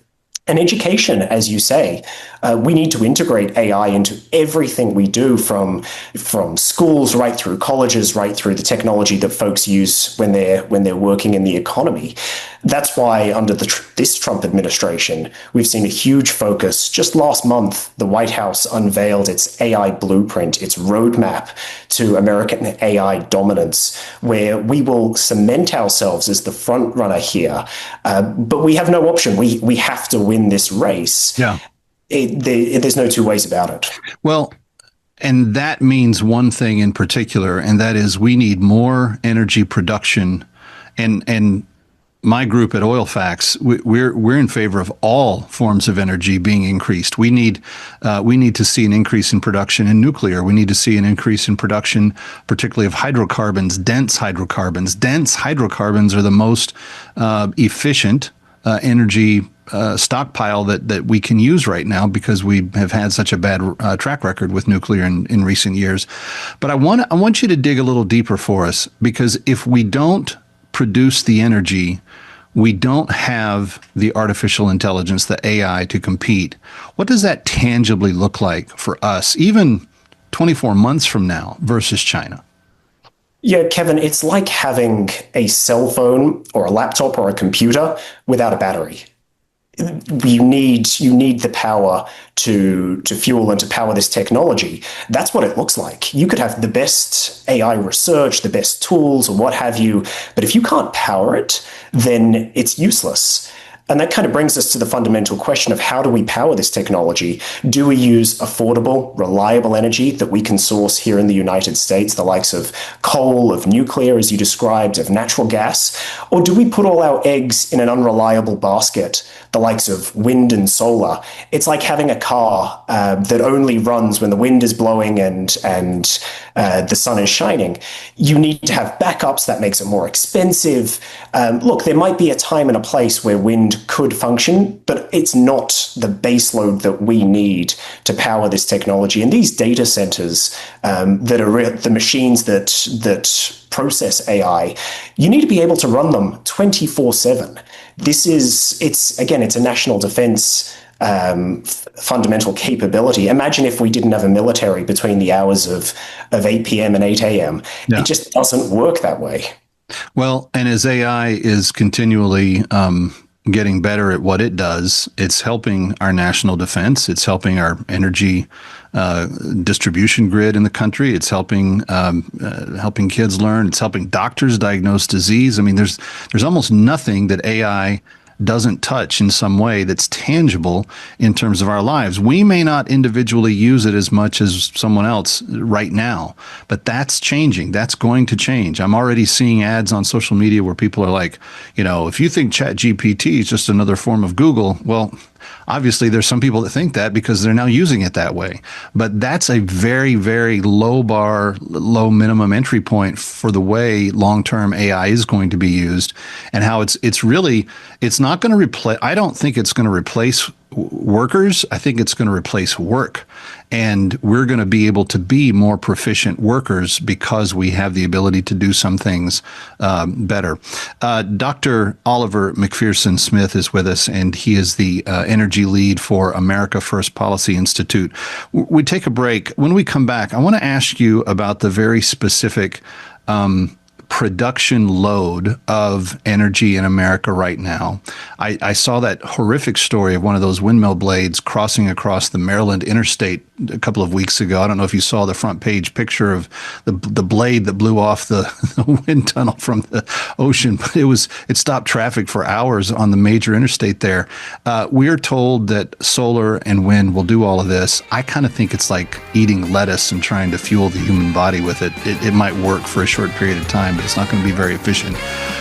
And education, as you say, we need to integrate AI into everything we do, from schools right through colleges, right through the technology that folks use when they're working in the economy. That's why under this Trump administration, we've seen a huge focus. Just last month, the White House unveiled its AI blueprint, its roadmap to American AI dominance, where we will cement ourselves as the front runner here. But we have no option. We have to win this race.
Yeah.
There's no two ways about it.
Well, and that means one thing in particular, and that is we need more energy production And my group at OilFacts, we're in favor of all forms of energy being increased. We need to see an increase in production in nuclear. We need to see an increase in production, particularly of hydrocarbons, dense hydrocarbons. Dense hydrocarbons are the most efficient energy stockpile that we can use right now because we have had such a bad track record with nuclear in recent years. But I want you to dig a little deeper for us, because if we don't produce the energy, we don't have the artificial intelligence, the AI, to compete. What does that tangibly look like for us, even 24 months from now versus China?
Yeah, Kevin, it's like having a cell phone or a laptop or a computer without a battery. You need the power to fuel and to power this technology. That's what it looks like. You could have the best AI research, the best tools, or what have you, but if you can't power it, then it's useless. And that kind of brings us to the fundamental question of how do we power this technology? Do we use affordable, reliable energy that we can source here in the United States, the likes of coal, of nuclear, as you described, of natural gas? Or do we put all our eggs in an unreliable basket, the likes of wind and solar? It's like having a car that only runs when the wind is blowing and the sun is shining. You need to have backups. That makes it more expensive. Look, there might be a time and a place where wind could function, but it's not the baseload that we need to power this technology. And these data centers that are the machines that process AI, you need to be able to run them 24/7. It's a national defense fundamental capability. Imagine if we didn't have a military between the hours of 8 p.m. and 8 a.m. Yeah. It just doesn't work that way.
Well, and as AI is continually getting better at what it does, it's helping our national defense. It's helping our energy distribution grid in the country. It's helping kids learn. It's helping doctors diagnose disease. I mean, there's almost nothing that AI doesn't touch in some way that's tangible in terms of our lives. We may not individually use it as much as someone else right now, but that's changing. That's going to change. I'm already seeing ads on social media where people are like, if you think ChatGPT is just another form of Google, well, obviously there's some people that think that because they're now using it that way. But that's a very, very low bar, low minimum entry point for the way long-term AI is going to be used, and how it's not going to replace, I don't think it's going to replace workers. I think it's going to replace work. And we're going to be able to be more proficient workers because we have the ability to do some things better. Dr. Oliver Mc Phereson Smith is with us, and he is the energy lead for America First Policy Institute. We take a break. When we come back, I want to ask you about the very specific production load of energy in America right now. I saw that horrific story of one of those windmill blades crossing across the Maryland interstate a couple of weeks ago. I don't know if you saw the front page picture of the blade that blew off the wind tunnel from the ocean, but it stopped traffic for hours on the major interstate there. We're told that solar and wind will do all of this. I kind of think it's like eating lettuce and trying to fuel the human body with it. It might work for a short period of time, but it's not going to be very efficient.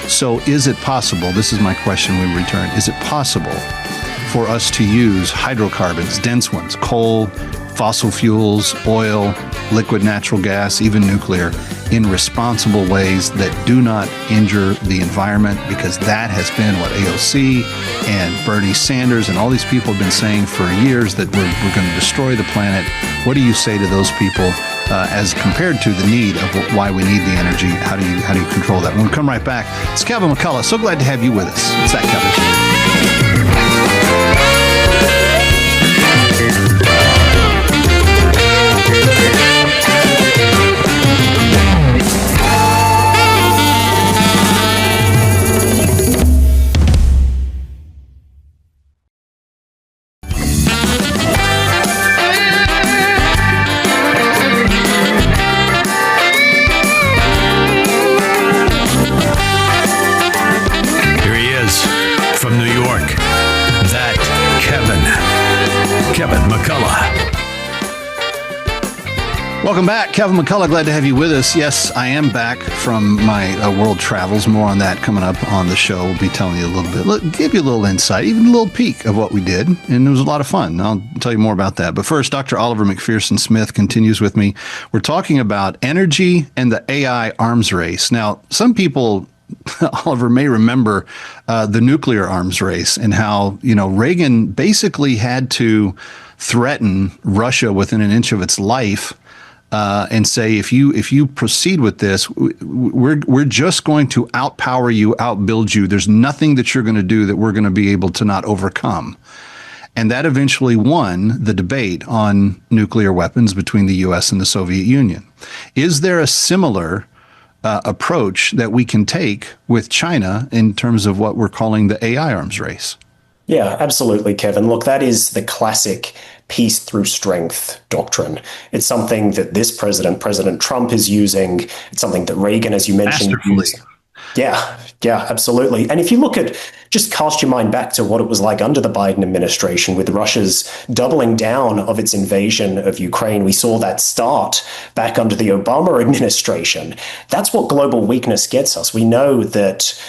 So is it possible, this is my question when we return, is it possible for us to use hydrocarbons, dense ones, coal, fossil fuels, oil, liquid natural gas, even nuclear, in responsible ways that do not injure the environment? Because that has been what AOC and Bernie Sanders and all these people have been saying for years, that we're going to destroy the planet. What do you say to those people as compared to the need of why we need the energy? How do you control that? When we come right back, it's Kevin McCullough. So glad to have you with us. It's That Kevin Show. Welcome back. Kevin McCullough, glad to have you with us. Yes, I am back from my world travels. More on that coming up on the show. We'll be telling you a little bit, give you a little insight, even a little peek of what we did. And it was a lot of fun. I'll tell you more about that. But first, Dr. Oliver Mc Phereson Smith continues with me. We're talking about energy and the AI arms race. Now, some people, Oliver, may remember the nuclear arms race and how, Reagan basically had to threaten Russia within an inch of its life and say, if you proceed with this, we're just going to outpower you, outbuild you. There's nothing that you're going to do that we're going to be able to not overcome. And that eventually won the debate on nuclear weapons between the U.S. and the Soviet Union. Is there a similar approach that we can take with China in terms of what we're calling the AI arms race?
Yeah, absolutely, Kevin. Look, that is the classic peace through strength doctrine. It's something that this President Trump, is using. It's something that Reagan, as you mentioned, used. Yeah, absolutely. And if you look at, just cast your mind back to what it was like under the Biden administration with Russia's doubling down of its invasion of Ukraine. We saw that start back under the Obama administration. That's what global weakness gets us. We know that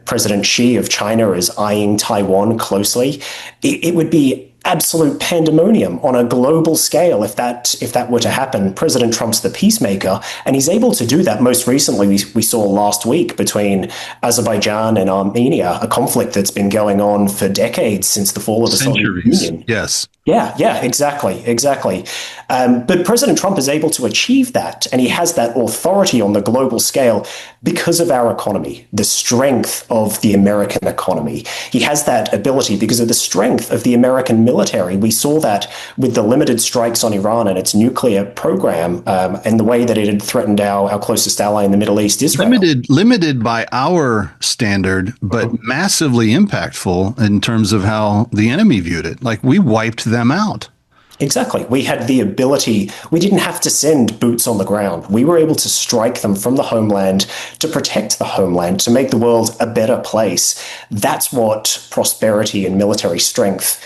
President Xi of China is eyeing Taiwan closely. It would be absolute pandemonium on a global scale if that were to happen. President Trump's the peacemaker, and he's able to do that. Most recently, we saw last week between Azerbaijan and Armenia, a conflict that's been going on for decades since the fall of the Soviet Union.
Yes.
Yeah, exactly. But President Trump is able to achieve that, and he has that authority on the global scale because of our economy, the strength of the American economy. He has that ability because of the strength of the American military. We saw that with the limited strikes on Iran and its nuclear program, and the way that it had threatened our closest ally in the Middle East, Israel.
Limited by our standard, but massively impactful in terms of how the enemy viewed it. Like, we wiped them out.
Exactly. We had the ability. We didn't have to send boots on the ground. We were able to strike them from the homeland to protect the homeland, to make the world a better place. That's what prosperity and military strength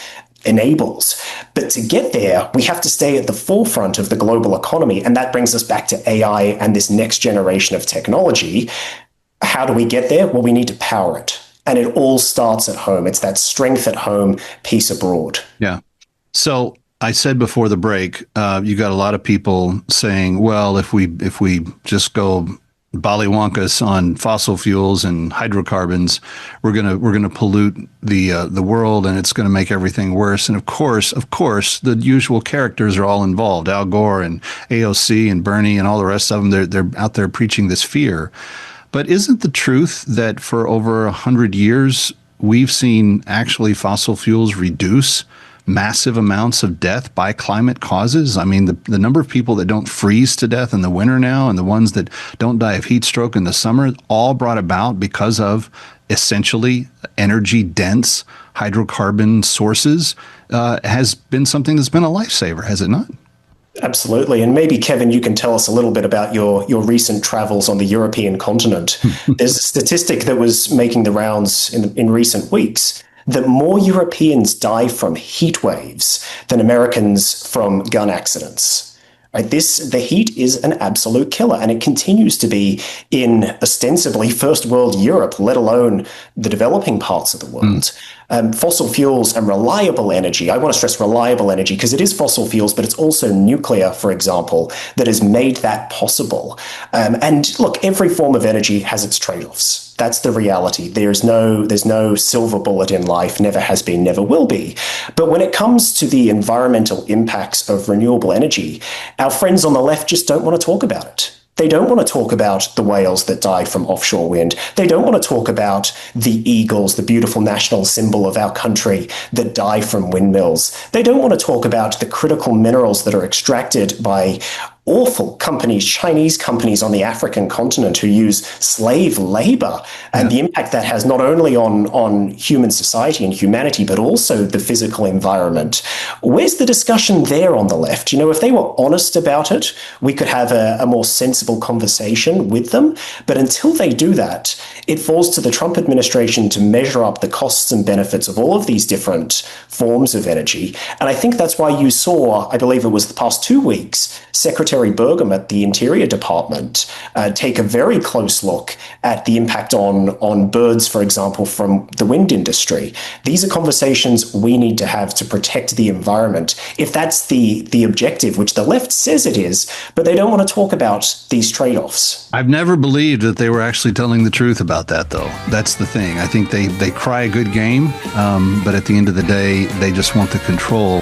enables. But to get there, we have to stay at the forefront of the global economy. And that brings us back to AI and this next generation of technology. How do we get there? Well, we need to power it. And it all starts at home. It's that strength at home, peace abroad.
Yeah. So I said before the break, you got a lot of people saying, well, if we just go Ballywonkus on fossil fuels and hydrocarbons, we're gonna pollute the world, and it's gonna make everything worse. And of course, the usual characters are all involved: Al Gore and AOC and Bernie and all the rest of them. They're out there preaching this fear. But isn't the truth that for over 100 years we've seen actually fossil fuels reduce massive amounts of death by climate causes? I mean, the number of people that don't freeze to death in the winter now and the ones that don't die of heat stroke in the summer, all brought about because of essentially energy-dense hydrocarbon sources, has been something that's been a lifesaver, has it not?
Absolutely. And maybe, Kevin, you can tell us a little bit about your recent travels on the European continent. There's a statistic that was making the rounds in recent weeks that more Europeans die from heat waves than Americans from gun accidents. Right? The heat is an absolute killer, and it continues to be in ostensibly first world Europe, let alone the developing parts of the world. Fossil fuels and reliable energy. I want to stress reliable energy because it is fossil fuels, but it's also nuclear, for example, that has made that possible. And look, every form of energy has its trade-offs. That's the reality. There's no silver bullet in life, never has been, never will be. But when it comes to the environmental impacts of renewable energy, our friends on the left just don't want to talk about it. They don't want to talk about the whales that die from offshore wind. They don't want to talk about the eagles, the beautiful national symbol of our country, that die from windmills. They don't want to talk about the critical minerals that are extracted by awful companies, Chinese companies on the African continent who use slave labor, and the impact that has not only on human society and humanity, but also the physical environment. Where's the discussion there on the left? If they were honest about it, we could have a more sensible conversation with them. But until they do that, it falls to the Trump administration to measure up the costs and benefits of all of these different forms of energy. And I think that's why you saw, I believe it was the past 2 weeks, Secretary Burgum at the Interior Department take a very close look at the impact on birds, for example, from the wind industry. These are conversations we need to have to protect the environment. If that's the objective, which the left says it is, but they don't want to talk about these trade-offs.
I've never believed that they were actually telling the truth about that, though. That's the thing. I think they cry a good game, but at the end of the day, they just want the control.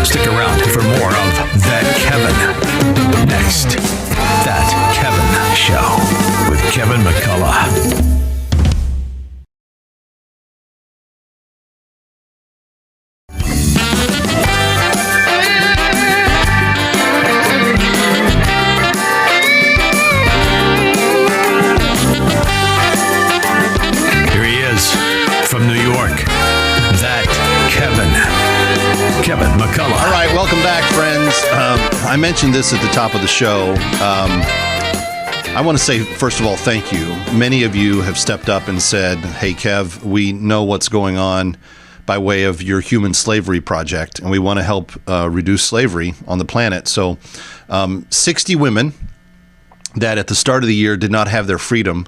Stick around for more of That Kevin. Next, That Kevin Show with Kevin McCullough. From New York, That Kevin McCullough.
All right, welcome back, friends. I mentioned this at the top of the show. I want to say, first of all, thank you. Many of you have stepped up and said, hey, Kev, we know what's going on by way of your human slavery project, and we want to help reduce slavery on the planet. So 60 women that at the start of the year did not have their freedom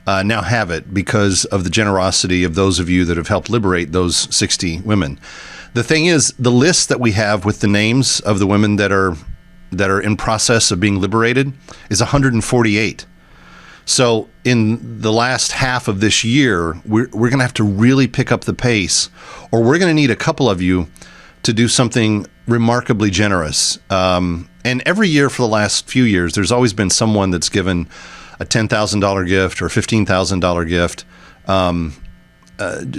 now have it because of the generosity of those of you that have helped liberate those 60 women. The thing is, the list that we have with the names of the women that are in process of being liberated is 148. So in the last half of this year, we're going to have to really pick up the pace, or we're going to need a couple of you to do something remarkably generous. And every year for the last few years, there's always been someone that's given a $10,000 gift or $15,000 gift,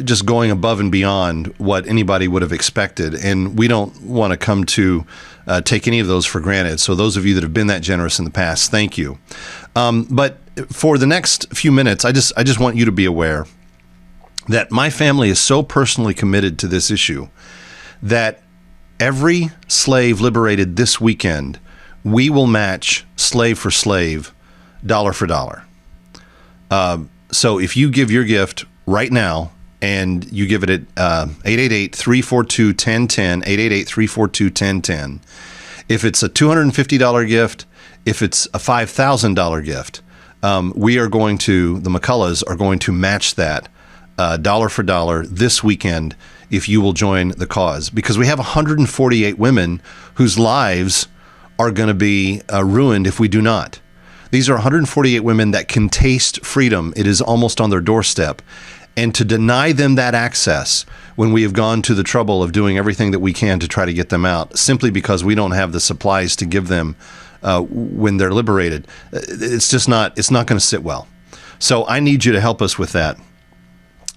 just going above and beyond what anybody would have expected. And we don't want to come to take any of those for granted. So those of you that have been that generous in the past, thank you. But for the next few minutes, I just want you to be aware that my family is so personally committed to this issue that every slave liberated this weekend, we will match slave for slave, dollar for dollar. So if you give your gift right now and you give it at 888-342-1010, 888-342-1010, if it's a $250 gift, if it's a $5,000 gift, we are going to, the McCulloughs are going to match that dollar for dollar this weekend if you will join the cause. Because we have 148 women whose lives are going to be ruined if we do not. These are 148 women that can taste freedom. It is almost on their doorstep. And to deny them that access when we have gone to the trouble of doing everything that we can to try to get them out, simply because we don't have the supplies to give them when they're liberated, it's not going to sit well. So I need you to help us with that.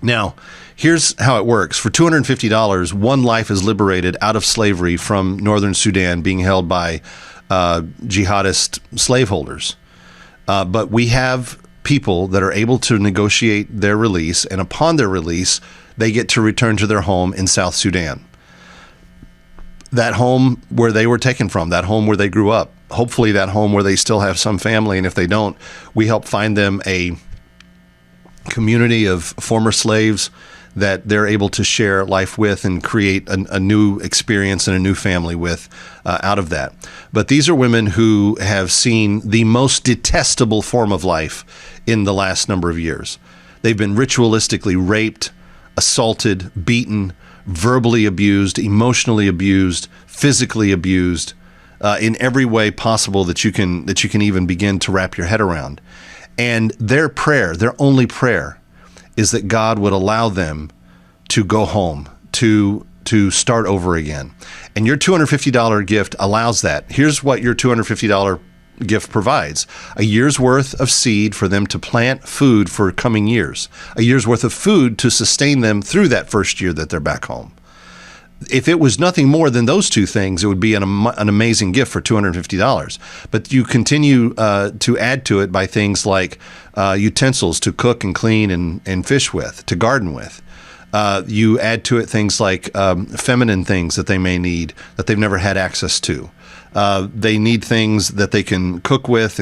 Now, here's how it works. For $250, one life is liberated out of slavery from northern Sudan being held by jihadist slaveholders. But we have people that are able to negotiate their release, and upon their release, they get to return to their home in South Sudan. That home where they were taken from, that home where they grew up, hopefully that home where they still have some family, and if they don't, we help find them a community of former slaves that they're able to share life with and create a new experience and a new family with out of that. But these are women who have seen the most detestable form of life in the last number of years. They've been ritualistically raped, assaulted, beaten, verbally abused, emotionally abused, physically abused, in every way possible that you can even begin to wrap your head around. And their prayer, their only prayer, is that God would allow them to go home, to start over again. And your $250 gift allows that. Here's what your $250 gift provides: a year's worth of seed for them to plant food for coming years, a year's worth of food to sustain them through that first year that they're back home. If it was nothing more than those two things, it would be an amazing gift for $250. But you continue to add to it by things like utensils to cook and clean and fish with, to garden with, You add to it things like feminine things that they may need that they've never had access to. They need things that they can cook with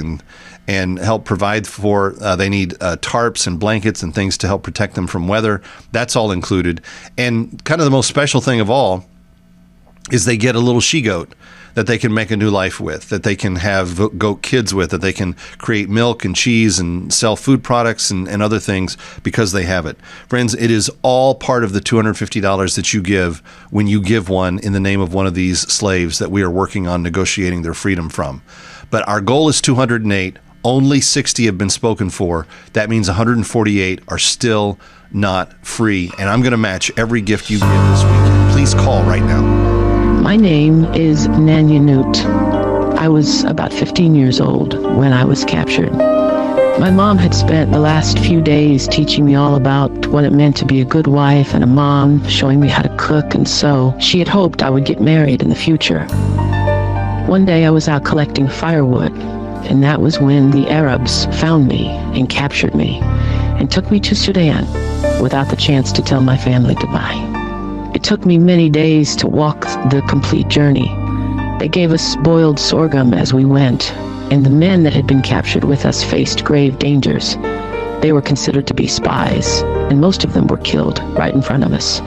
and help provide for. They need tarps and blankets and things to help protect them from weather. That's all included. And kind of the most special thing of all is they get a little she-goat that they can make a new life with, that they can have goat kids with, that they can create milk and cheese and sell food products and other things because they have it. Friends, it is all part of the $250 that you give when you give one in the name of one of these slaves that we are working on negotiating their freedom from. But our goal is 208. Only 60 have been spoken for. That means 148 are still not free. And I'm going to match every gift you give this weekend. Please call right now.
My name is Nanya Newt. I was about 15 years old when I was captured. My mom had spent the last few days teaching me all about what it meant to be a good wife and a mom, showing me how to cook and sew. She had hoped I would get married in the future. One day I was out collecting firewood, and that was when the Arabs found me and captured me and took me to Sudan without the chance to tell my family goodbye. It took me many days to walk the complete journey. They gave us boiled sorghum as we went, and the men that had been captured with us faced grave dangers. They were considered to be spies, and most of them were killed right in front of us.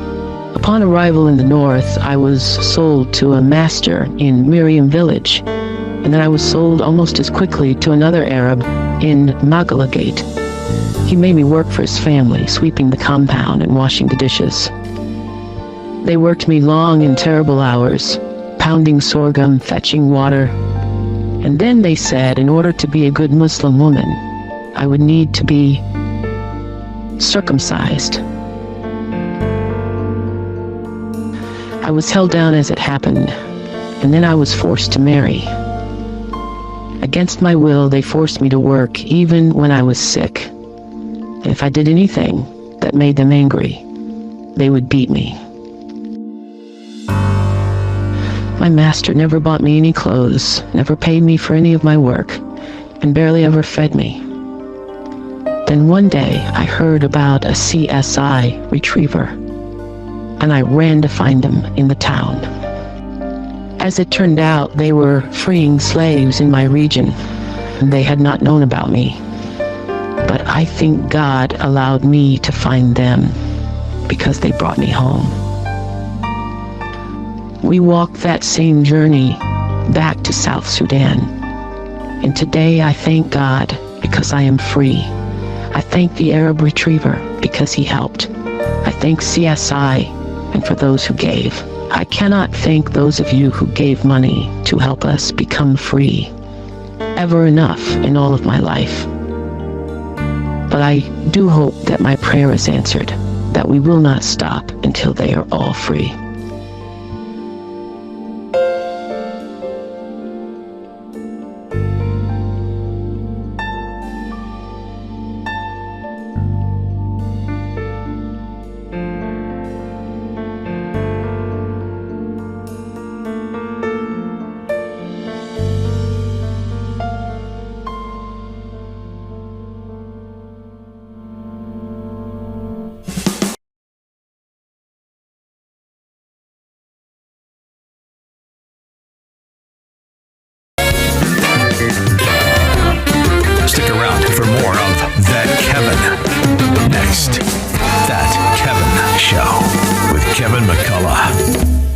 Upon arrival in the north, I was sold to a master in Miriam village, and then I was sold almost as quickly to another Arab in Magala Gate. He made me work for his family, sweeping the compound and washing the dishes. They worked me long and terrible hours, pounding sorghum, fetching water. And then they said in order to be a good Muslim woman, I would need to be circumcised. I was held down as it happened, and then I was forced to marry. Against my will, they forced me to work even when I was sick. And if I did anything that made them angry, they would beat me. My master never bought me any clothes, never paid me for any of my work, and barely ever fed me. Then one day, I heard about a CSI retriever, and I ran to find him in the town. As it turned out, they were freeing slaves in my region, and they had not known about me. But I think God allowed me to find them because they brought me home. We walked that same journey back to South Sudan. And today I thank God because I am free. I thank the Arab retriever because he helped. I thank CSI and for those who gave. I cannot thank those of you who gave money to help us become free ever enough in all of my life. But I do hope that my prayer is answered, that we will not stop until they are all free.
Stick around for more of That Kevin. Next, That Kevin Show with Kevin McCullough.